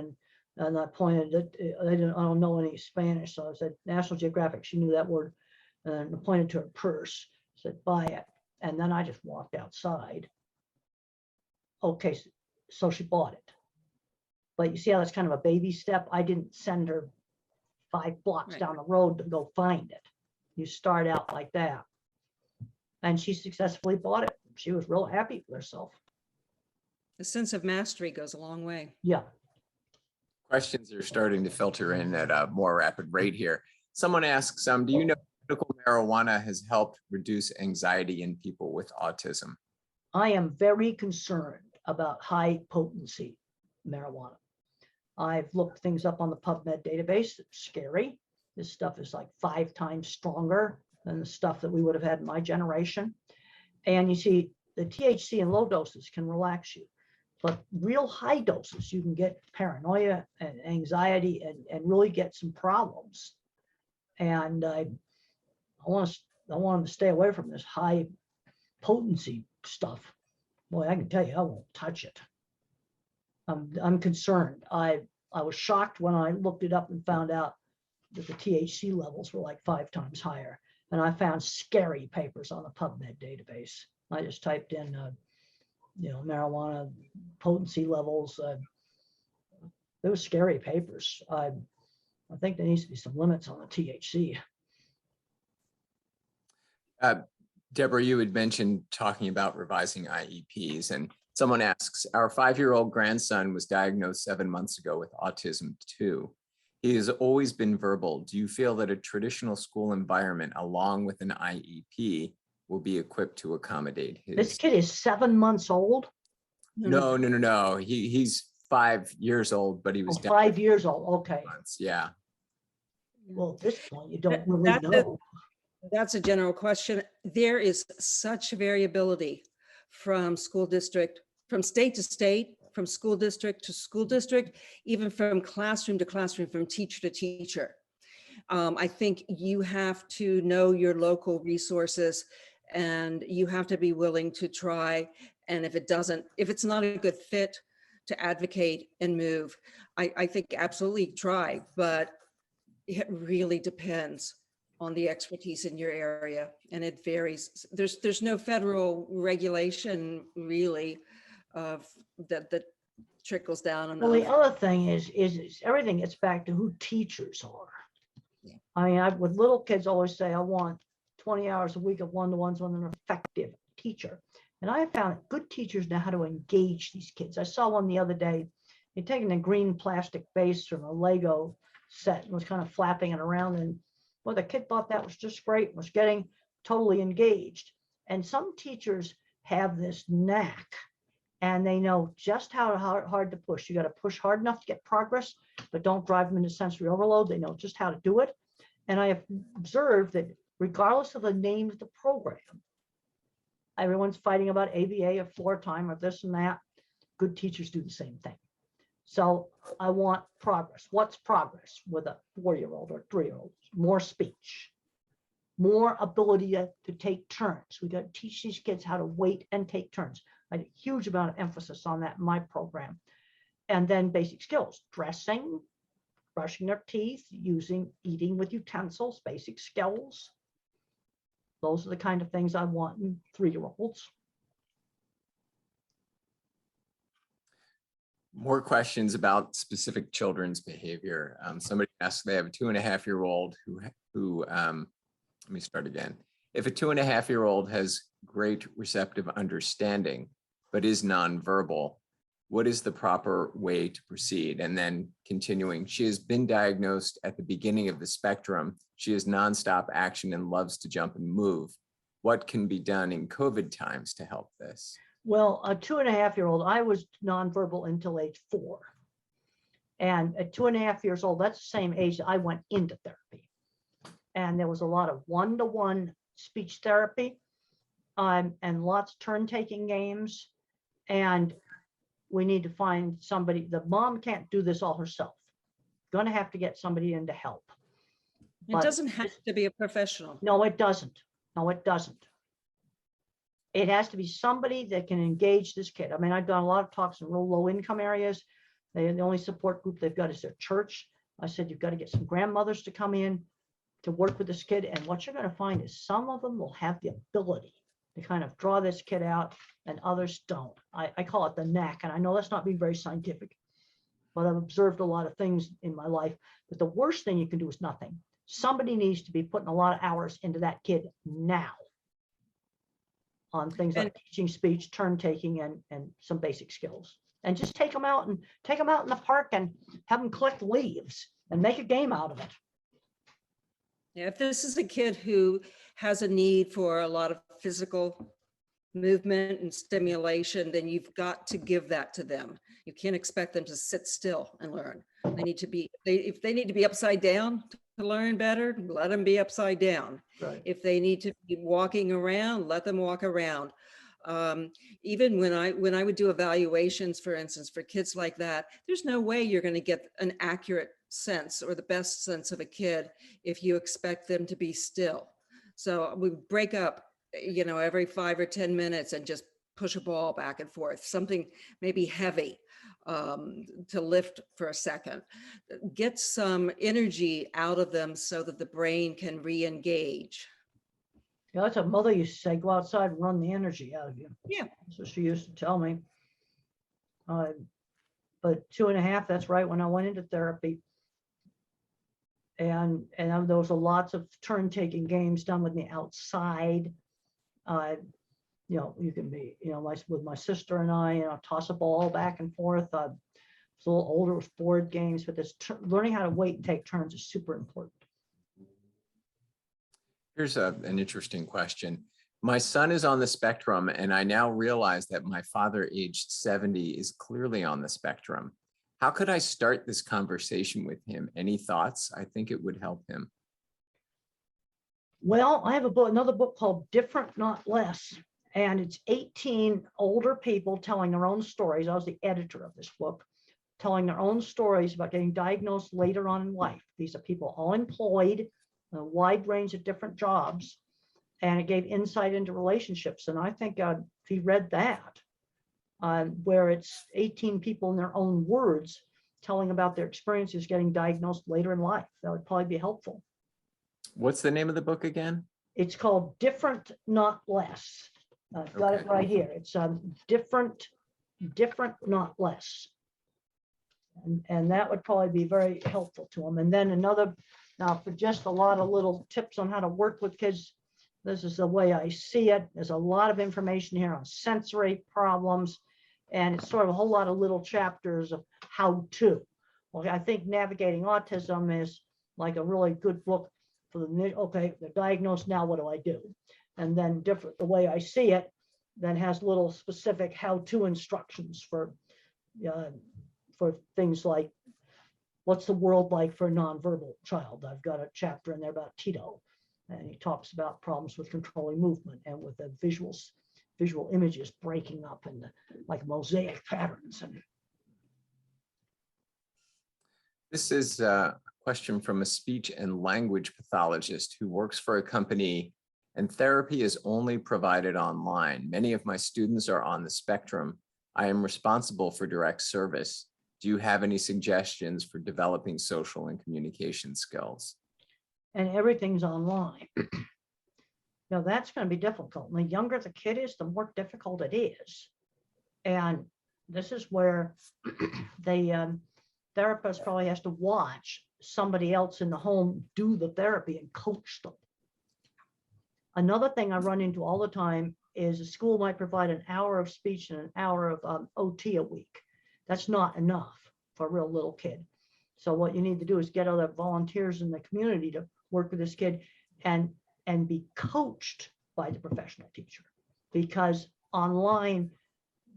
and I pointed it. I don't know any Spanish, so I said National Geographic. She knew that word, and I pointed to her purse. Said, buy it. And then I just walked outside. Okay, so she bought it. But you see how that's kind of a baby step? I didn't send her 5 blocks down the road to go find it. You start out like that. And she successfully bought it. She was real happy with herself.
The sense of mastery goes a long way.
Yeah.
Questions are starting to filter in at a more rapid rate here. Someone asks, do you know medical marijuana has helped reduce anxiety in people with autism?
I am very concerned about high potency marijuana. I've looked things up on the PubMed database. It's scary. This stuff is like 5 times stronger than the stuff that we would have had in my generation. And you see, the THC in low doses can relax you, but real high doses, you can get paranoia and anxiety and really get some problems. And I want them to stay away from this high potency stuff. Boy, I can tell you, I won't touch it. I'm concerned. I was shocked when I looked it up and found out that the THC levels were like 5 times higher. And I found scary papers on the PubMed database. I just typed in, marijuana potency levels. There were scary papers. I think there needs to be some limits on the THC.
Deborah, you had mentioned talking about revising IEPs, and someone asks, our 5-year-old grandson was diagnosed 7 months ago with autism 2. He has always been verbal. Do you feel that a traditional school environment along with an IEP will be equipped to accommodate his?
This kid is 7 months old?
No. He's 5 years old, but he was
5 years old. Okay.
Months. Yeah.
Well, at this point, you don't really know.
That's a general question. There is such variability from school district, from state to state, from school district to school district, even from classroom to classroom, from teacher to teacher. I think you have to know your local resources, and you have to be willing to try. And if it's not a good fit, to advocate and move. I think absolutely try, but it really depends on the expertise in your area, and it varies. There's no federal regulation really of that trickles down on.
Well, the other thing is everything gets back to who teachers are. Yeah. I mean, with little kids, always say I want 20 hours a week of one-to-ones with an effective teacher, and I have found good teachers know how to engage these kids. I saw one the other day. He'd taken a green plastic base from a Lego set and was kind of flapping it around, and well, the kid thought that was just great, was getting totally engaged. And some teachers have this knack, and they know just how hard to push. You got to push hard enough to get progress, but don't drive them into sensory overload. They know just how to do it. And I have observed that regardless of the name of the program, everyone's fighting about ABA or floor time or this and that. Good teachers do the same thing. So I want progress. What's progress with a 4-year-old or 3-year-old? More speech, more ability to take turns. We got to teach these kids how to wait and take turns. I had a huge amount of emphasis on that in my program. And then basic skills, dressing, brushing their teeth, eating with utensils, basic skills. Those are the kind of things I want in 3-year-olds.
More questions about specific children's behavior. Somebody asked, they have a 2.5-year-old who let me start again. If a 2.5-year-old has great receptive understanding, but is nonverbal, what is the proper way to proceed? And then continuing, she has been diagnosed at the beginning of the spectrum. She has nonstop action and loves to jump and move. What can be done in COVID times to help this?
Well, a 2.5-year-old, I was nonverbal until age 4. And at 2.5 years old, that's the same age I went into therapy. and there was a lot of one-to-one speech therapy, and lots of turn-taking games. And we need to find somebody. The mom can't do this all herself. Going to have to get somebody in to help.
It doesn't have to be a professional.
No, it doesn't. No, it doesn't. It has to be somebody that can engage this kid. I mean, I've done a lot of talks in real low income areas. The only support group they've got is their church. I said, you've got to get some grandmothers to come in to work with this kid. And what you're going to find is some of them will have the ability to kind of draw this kid out and others don't. I call it the knack. And I know that's not being very scientific, but I've observed a lot of things in my life. But the worst thing you can do is nothing. Somebody needs to be putting a lot of hours into that kid now on things like teaching speech, turn taking, and some basic skills. And just take them out in the park and have them collect leaves and make a game out of it.
Yeah, if this is a kid who has a need for a lot of physical movement and stimulation, then you've got to give that to them. You can't expect them to sit still and learn. They need to be, if they need to be upside down to learn better, let them be upside down.
Right.
If they need to be walking around, let them walk around. Even when I would do evaluations, for instance, for kids like that, there's no way you're going to get an accurate sense or the best sense of a kid if you expect them to be still. So we break up, you know, every 5 or 10 minutes and just push a ball back and forth, something maybe heavy to lift for a second. Get some energy out of them so that the brain can re-engage.
Yeah, that's what mother used to say, go outside and run the energy out of you.
Yeah.
That's what she used to tell me. But 2.5, that's right, when I went into therapy. And there was lots of turn-taking games done with me outside. You know, you can be, you know, with my sister and I, you know, toss a ball back and forth. I was a little older with board games, but this learning how to wait and take turns is super important.
Here's an interesting question. My son is on the spectrum, and I now realize that my father, aged 70, is clearly on the spectrum. How could I start this conversation with him? Any thoughts? I think it would help him.
Well, I have a book, another book called Different, Not Less, and it's 18 older people telling their own stories. I was the editor of this book, telling their own stories about getting diagnosed later on in life. These are people all employed, a wide range of different jobs, and it gave insight into relationships. And I think if he read that, where it's 18 people in their own words telling about their experiences getting diagnosed later in life, that would probably be helpful.
What's the name of the book again?
It's called Different, Not Less. I've got it right here. It's different, not less. And that would probably be very helpful to them. And then another, now for just a lot of little tips on how to work with kids, this is the way I see it. There's a lot of information here on sensory problems, and it's sort of a whole lot of little chapters of how to. Well, I think Navigating Autism is like a really good book for the, okay, they're diagnosed, now what do I do? And then different, the way I see it, then has little specific how-to instructions for things like, what's the world like for a nonverbal child? I've got a chapter in there about Tito, and he talks about problems with controlling movement and with the visual images breaking up and like mosaic patterns. And
this is a question from a speech and language pathologist who works for a company, and therapy is only provided online. Many of my students are on the spectrum. I am responsible for direct service. Do you have any suggestions for developing social and communication skills?
And everything's online. Now that's going to be difficult. And the younger the kid is, the more difficult it is. And this is where the therapist probably has to watch somebody else in the home do the therapy and coach them. Another thing I run into all the time is a school might provide an hour of speech and an hour of OT a week. That's not enough for a real little kid. So what you need to do is get other volunteers in the community to work with this kid and be coached by the professional teacher, because online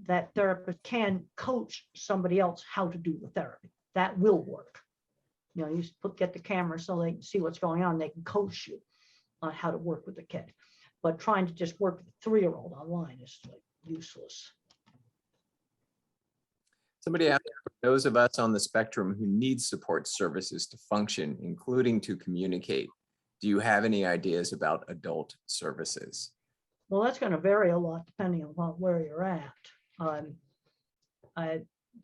that therapist can coach somebody else how to do the therapy. That will work. You know, you get the camera so they can see what's going on. They can coach you on how to work with the kid. But trying to just work with a 3-year-old online is like useless.
Somebody asked, for those of us on the spectrum who need support services to function, including to communicate, do you have any ideas about adult services?
Well, that's going to vary a lot depending on where you're at.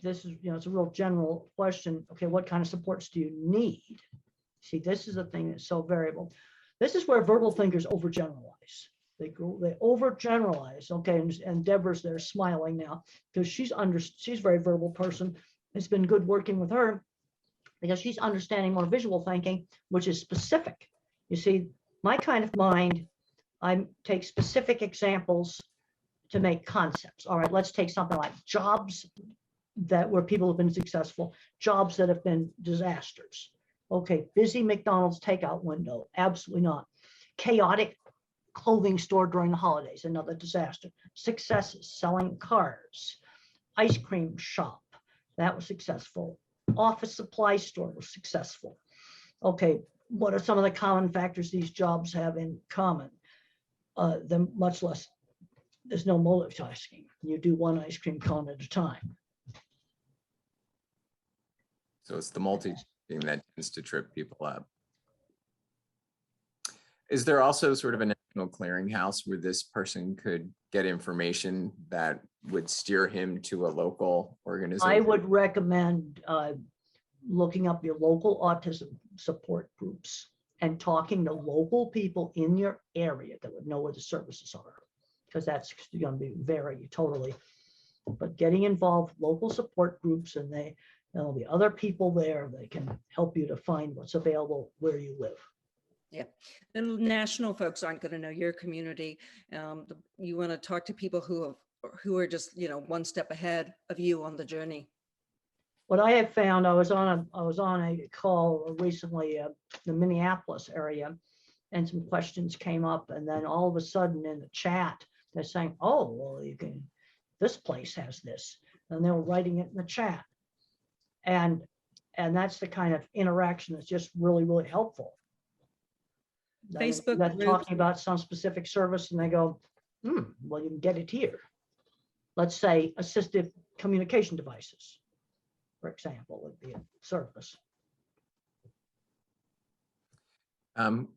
This is, it's a real general question. Okay, what kind of supports do you need? See, this is the thing that's so variable. This is where verbal thinkers overgeneralize. They overgeneralize. Okay, and Deborah's there smiling now because she's a very verbal person. It's been good working with her because she's understanding more visual thinking, which is specific. You see, my kind of mind, I take specific examples to make concepts. All right, let's take something like jobs where people have been successful, jobs that have been disasters. Okay, busy McDonald's takeout window, absolutely not. Chaotic clothing store during the holidays, another disaster. Successes, selling cars. Ice cream shop, that was successful. Office supply store was successful. Okay, what are some of the common factors these jobs have in common? They're much less, there's no multitasking. You do one ice cream cone at a time.
So it's the multitasking that tends to trip people up. Is there also sort of a national clearinghouse where this person could get information that would steer him to a local organization?
I would recommend looking up your local autism support groups and talking to local people in your area that would know where the services are, because that's going to be very totally. But getting involved with local support groups, and there'll be other people there that can help you to find what's available where you live.
Yeah, the national folks aren't going to know your community. You want to talk to people who are just, one step ahead of you on the journey.
What I have found, I was on a call recently, the Minneapolis area, and some questions came up, and then all of a sudden in the chat, they're saying, "Oh, well, this place has this," and they were writing it in the chat, and that's the kind of interaction that's just really, really helpful.
Facebook
That's
groups.
talking about some specific service, and they go, well, you can get it here. Let's say assistive communication devices, for example, would be a service.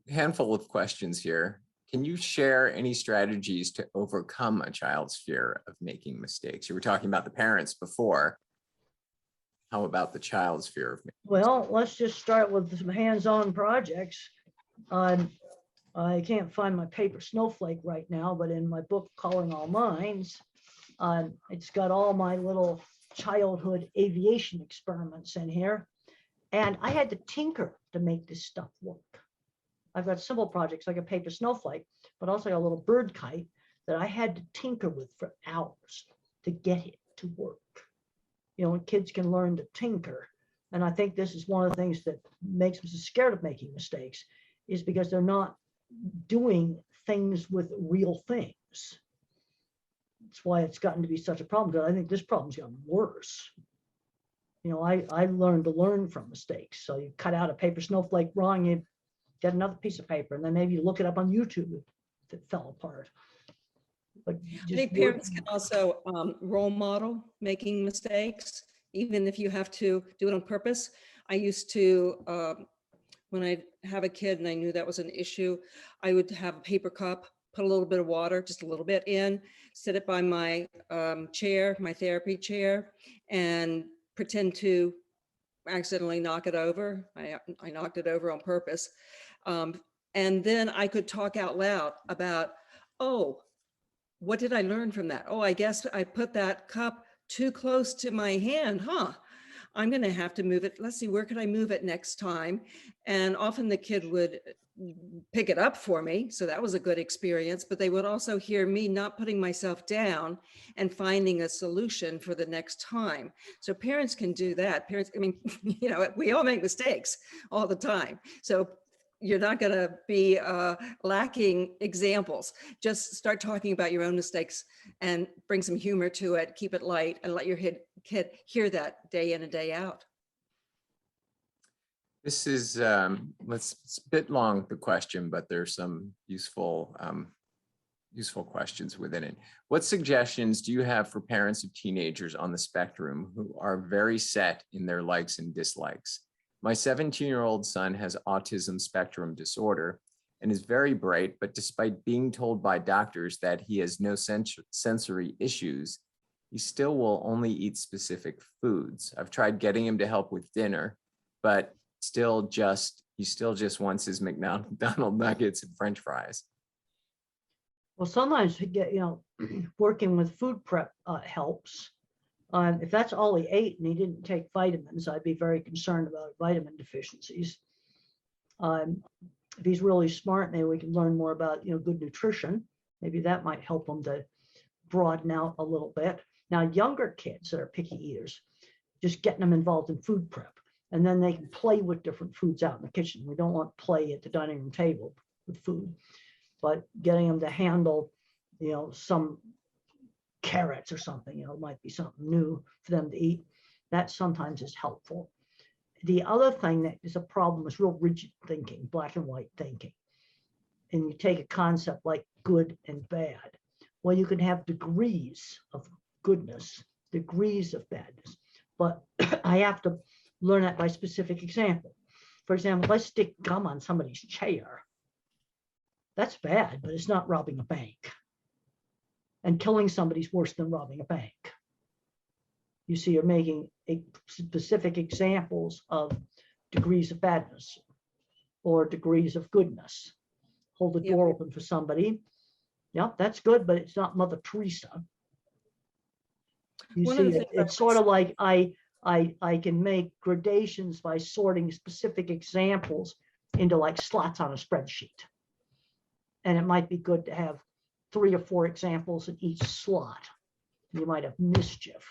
Handful of questions here. Can you share any strategies to overcome a child's fear of making mistakes? You were talking about the parents before. How about the child's fear of making mistakes?
Well, let's just start with some hands-on projects. I can't find my paper snowflake right now, but in my book, Calling All Minds, it's got all my little childhood aviation experiments in here. And I had to tinker to make this stuff work. I've got simple projects like a paper snowflake, but also a little bird kite that I had to tinker with for hours to get it to work. Kids can learn to tinker. And I think this is one of the things that makes them so scared of making mistakes, is because they're not doing things with real things. That's why it's gotten to be such a problem, because I think this problem's gotten worse. I learned to learn from mistakes. So you cut out a paper snowflake wrong, you get another piece of paper, and then maybe you look it up on YouTube if it fell apart. But
I think parents can also role model making mistakes, even if you have to do it on purpose. I used to, when I have a kid and I knew that was an issue, I would have a paper cup, put a little bit of water, just a little bit in, sit it by my chair, my therapy chair, and pretend to accidentally knock it over. I knocked it over on purpose. And then I could talk out loud about, oh, what did I learn from that? Oh, I guess I put that cup too close to my hand, huh? I'm going to have to move it. Let's see, where could I move it next time? And often the kid would pick it up for me. So that was a good experience, but they would also hear me not putting myself down and finding a solution for the next time. So parents can do that. Parents, we all make mistakes all the time. So you're not going to be lacking examples. Just start talking about your own mistakes and bring some humor to it, keep it light, and let your kid hear that day in and day out.
This is, it's a bit long, the question, but there's some useful questions within it. What suggestions do you have for parents of teenagers on the spectrum who are very set in their likes and dislikes? My 17-year-old son has autism spectrum disorder and is very bright, but despite being told by doctors that he has no sensory issues, he still will only eat specific foods. I've tried getting him to help with dinner, but he still just wants his McDonald's nuggets and French fries.
Well, sometimes we get, working with food prep helps. If that's all he ate and he didn't take vitamins, I'd be very concerned about vitamin deficiencies. If he's really smart, maybe we can learn more about, good nutrition. Maybe that might help him to broaden out a little bit. Now, younger kids that are picky eaters, just getting them involved in food prep, and then they can play with different foods out in the kitchen. We don't want play at the dining room table with food, but getting them to handle, some carrots or something, might be something new for them to eat. That sometimes is helpful. The other thing that is a problem is real rigid thinking, black and white thinking. And you take a concept like good and bad. Well, you can have degrees of goodness, degrees of badness, but I have to learn that by specific example. For example, if I stick gum on somebody's chair, that's bad, but it's not robbing a bank. And killing somebody's worse than robbing a bank. You see, you're making specific examples of degrees of badness or degrees of goodness. Hold the door open for somebody. Yeah, that's good, but it's not Mother Teresa. You see, it's sort of like I can make gradations by sorting specific examples into like slots on a spreadsheet. And it might be good to have 3 or 4 examples in each slot. You might have mischief.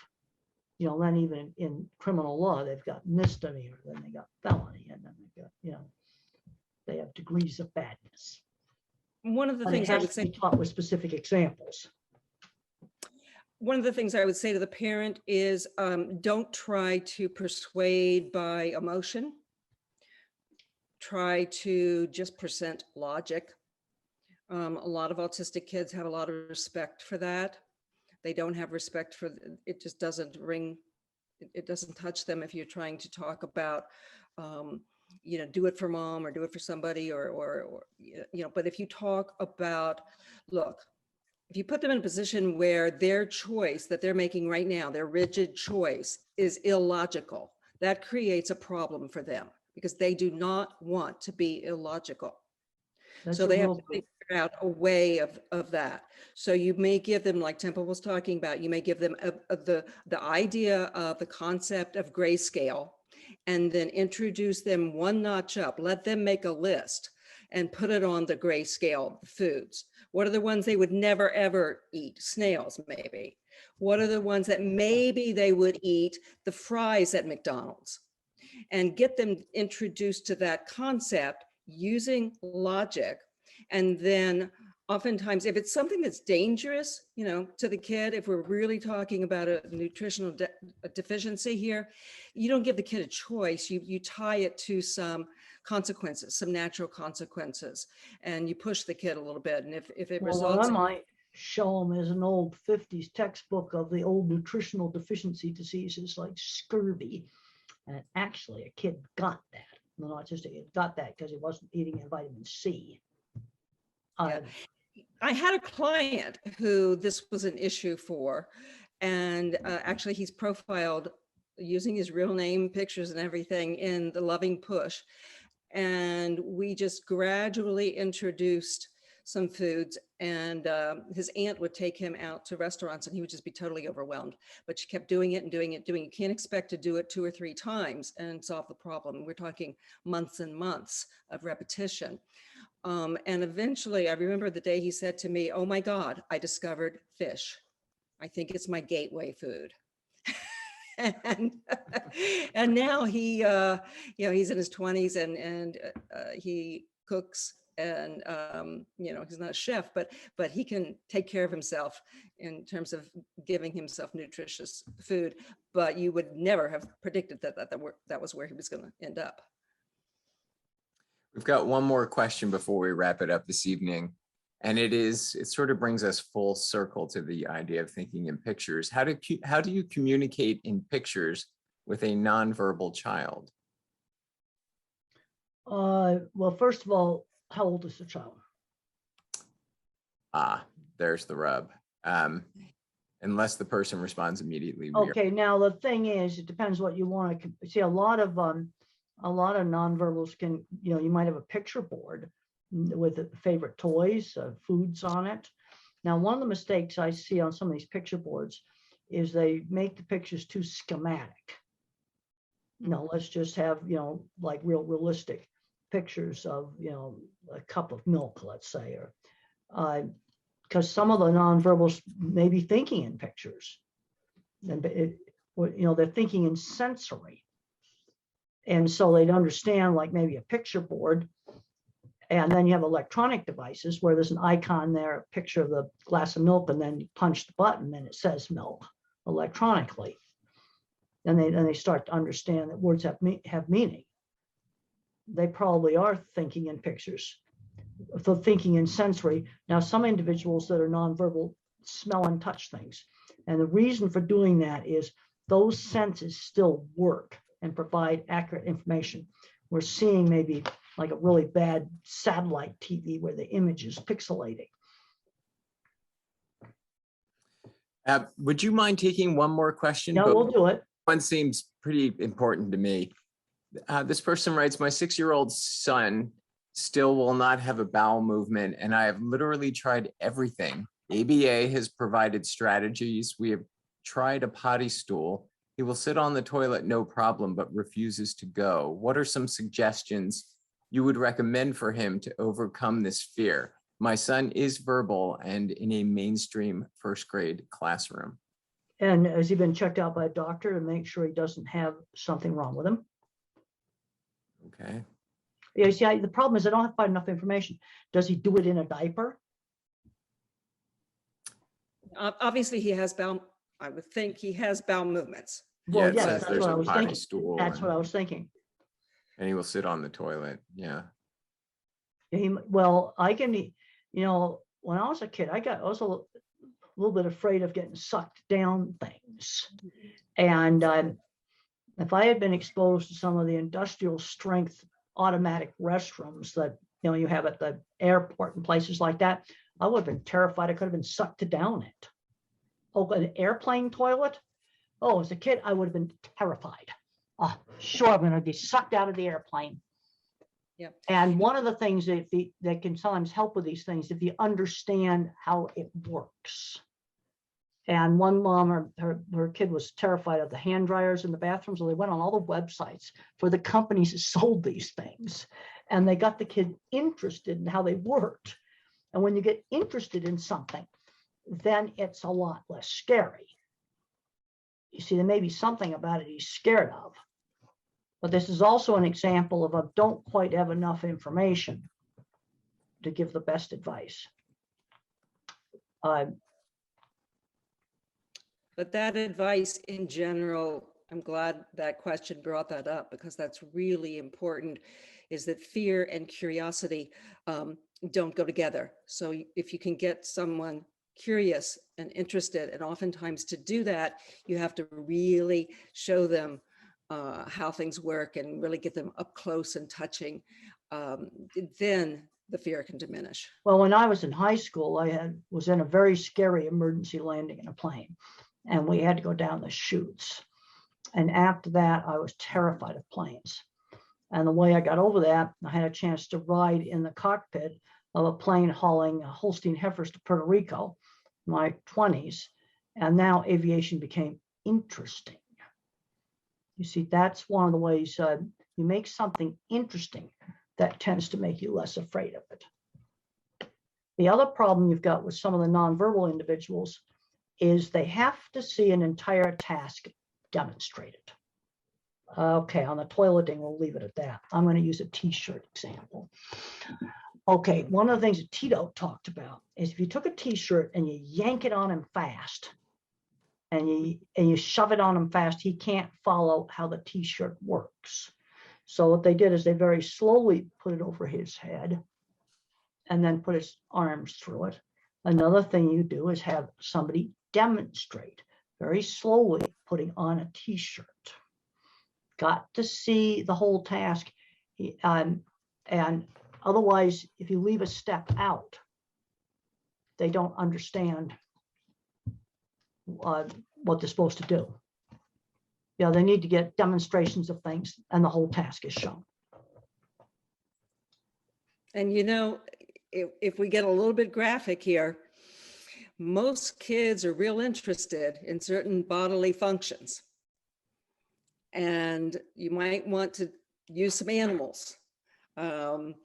Then even in criminal law, they've got misdemeanor, then they got felony, and then they got, they have degrees of badness.
One of the things I would say,
taught with specific examples.
One of the things I would say to the parent is don't try to persuade by emotion. Try to just present logic. A lot of autistic kids have a lot of respect for that. They don't have respect for it. Just doesn't ring. It doesn't touch them if you're trying to talk about, do it for mom or do it for somebody or But if you talk about, look, if you put them in a position where their choice that they're making right now, their rigid choice is illogical, that creates a problem for them because they do not want to be illogical. So they have to figure out a way of that. So you may give them, like Temple was talking about, you may give them the idea of the concept of grayscale and then introduce them one notch up, let them make a list and put it on the grayscale foods. What are the ones they would never, ever eat? Snails, maybe. What are the ones that maybe they would eat? The fries at McDonald's. And get them introduced to that concept using logic. And then oftentimes, if it's something that's dangerous, to the kid, if we're really talking about a nutritional deficiency here, you don't give the kid a choice. You tie it to some consequences, some natural consequences, and you push the kid a little bit. And if it results,
I might show them as an old 50s textbook of the old nutritional deficiency diseases like scurvy. And actually, a kid got that. The autistic kid got that because he wasn't eating a vitamin C.
I had a client who this was an issue for, and actually he's profiled using his real name, pictures and everything in The Loving Push. And we just gradually introduced some foods, and his aunt would take him out to restaurants and he would just be totally overwhelmed, but she kept doing it and doing it. You can't expect to do it 2 or 3 times and solve the problem. We're talking months and months of repetition. And eventually I remember the day he said to me, "Oh my God, I discovered fish. I think it's my gateway food." and now he, he's in his 20s and he cooks and, he's not a chef, but he can take care of himself in terms of giving himself nutritious food. But you would never have predicted that was where he was going to end up.
We've got one more question before we wrap it up this evening. And it sort of brings us full circle to the idea of thinking in pictures. How do you communicate in pictures with a nonverbal child?
Well, first of all, how old is the child?
There's the rub. Unless the person responds immediately.
Okay, now the thing is, it depends what you want to see. A lot of nonverbals can, you might have a picture board with favorite toys, foods on it. Now, one of the mistakes I see on some of these picture boards is they make the pictures too schematic. Let's just have, like realistic pictures of, a cup of milk, let's say, or because some of the nonverbals may be thinking in pictures, and they're thinking in sensory, and so they'd understand like maybe a picture board, and then you have electronic devices where there's an icon there, a picture of the glass of milk, and then you punch the button and it says milk electronically, and they start to understand that words have meaning. They probably are thinking in pictures. For thinking in sensory. Now, some individuals that are nonverbal smell and touch things. And the reason for doing that is those senses still work and provide accurate information. We're seeing maybe like a really bad satellite TV where the image is pixelating.
Would you mind taking one more question?
Yeah, we'll do it.
One seems pretty important to me. This person writes, my 6-year-old son still will not have a bowel movement, and I have literally tried everything. ABA has provided strategies. We have tried a potty stool. He will sit on the toilet, no problem, but refuses to go. What are some suggestions you would recommend for him to overcome this fear? My son is verbal and in a mainstream first grade classroom.
And has he been checked out by a doctor to make sure he doesn't have something wrong with him?
Okay.
Yeah, see, the problem is I don't have quite enough information. Does he do it in a diaper?
Obviously, he has bowel. I would think he has bowel movements.
Well,
Yeah,
yes, that's what I was thinking. That's what I was thinking.
And he will sit on the toilet. Yeah.
Well, I can, when I was a kid, I was a little bit afraid of getting sucked down things. And if I had been exposed to some of the industrial strength automatic restrooms that you have at the airport and places like that, I would have been terrified. I could have been sucked down it. Oh, an airplane toilet? Oh, as a kid, I would have been terrified. Oh, sure, I'm going to be sucked out of the airplane.
Yeah.
And one of the things that can sometimes help with these things, if you understand how it works. And one mom, her kid was terrified of the hand dryers in the bathrooms, so they went on all the websites for the companies that sold these things. And they got the kid interested in how they worked. And when you get interested in something, then it's a lot less scary. You see, there may be something about it he's scared of. But this is also an example of a don't quite have enough information to give the best advice.
But that advice in general, I'm glad that question brought that up, because that's really important, is that fear and curiosity don't go together. So if you can get someone curious and interested, and oftentimes to do that, you have to really show them how things work and really get them up close and touching, then the fear can diminish.
Well, when I was in high school, I was in a very scary emergency landing in a plane, and we had to go down the chutes. And after that, I was terrified of planes. And the way I got over that, I had a chance to ride in the cockpit of a plane hauling Holstein heifers to Puerto Rico in my 20s. And now aviation became interesting. You see, that's one of the ways you make something interesting that tends to make you less afraid of it. The other problem you've got with some of the nonverbal individuals is they have to see an entire task demonstrated. Okay, on the toileting, we'll leave it at that. I'm going to use a t-shirt example. Okay, one of the things that Tito talked about is if you took a t-shirt and you yank it on him fast, and you shove it on him fast, he can't follow how the t-shirt works. So what they did is they very slowly put it over his head and then put his arms through it. Another thing you do is have somebody demonstrate very slowly putting on a t-shirt. Got to see the whole task. And otherwise, if you leave a step out, they don't understand what they're supposed to do. Yeah, they need to get demonstrations of things and the whole task is shown.
And you know, if we get a little bit graphic here, most kids are real interested in certain bodily functions. And you might want to use some animals, find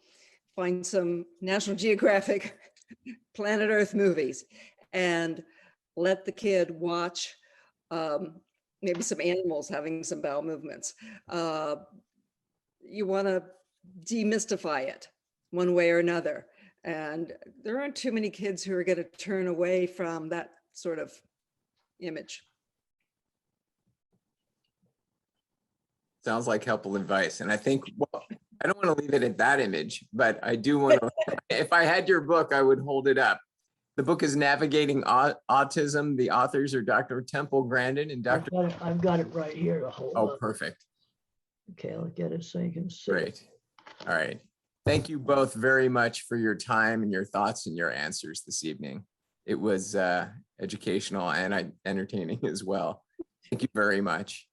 some National Geographic Planet Earth movies, and let the kid watch maybe some animals having some bowel movements. You want to demystify it one way or another. And there aren't too many kids who are going to turn away from that sort of image.
Sounds like helpful advice. And I think, well, I don't want to leave it at that image, but I do want to, if I had your book, I would hold it up. The book is Navigating Autism. The authors are Dr. Temple Grandin and Dr.
I've got it right here to hold
Oh,
up.
perfect.
Okay, I'll get it so you can see.
Great. All right. Thank you both very much for your time and your thoughts and your answers this evening. It was educational and entertaining as well. Thank you very much.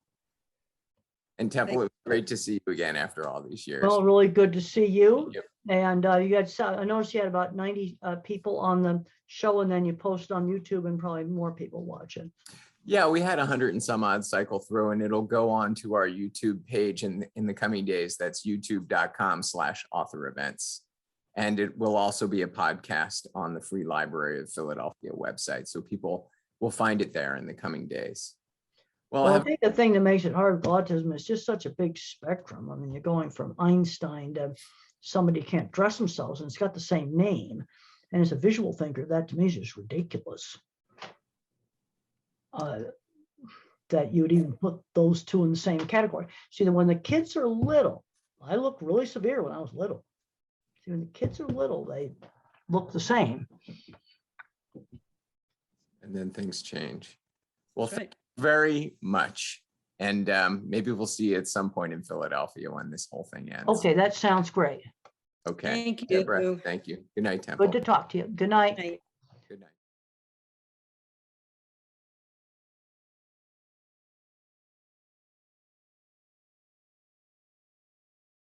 And Temple, it was great to see you again after all these years.
Well, really good to see you.
Yep.
And you had, I noticed you had about 90 people on the show, and then you posted on YouTube and probably more people watching.
Yeah, we had 100 and some odd cycle through, and it'll go on to our YouTube page in the coming days. That's youtube.com/author events. And it will also be a podcast on the Free Library of Philadelphia website. So people will find it there in the coming days.
Well, I think the thing that makes it hard with autism is just such a big spectrum. I mean, you're going from Einstein to somebody who can't dress themselves, and it's got the same name. And as a visual thinker, that to me is just ridiculous. That you would even put those two in the same category. See, that when the kids are little, I looked really severe when I was little. See, when the kids are little, they look the same.
And then things change. Well,
Right.
thank you very much. And maybe we'll see you at some point in Philadelphia when this whole thing ends.
Okay, that sounds great.
Okay.
Thank you.
Deborah, thank you. Good night, Temple.
Good to talk to you. Good night.
Night.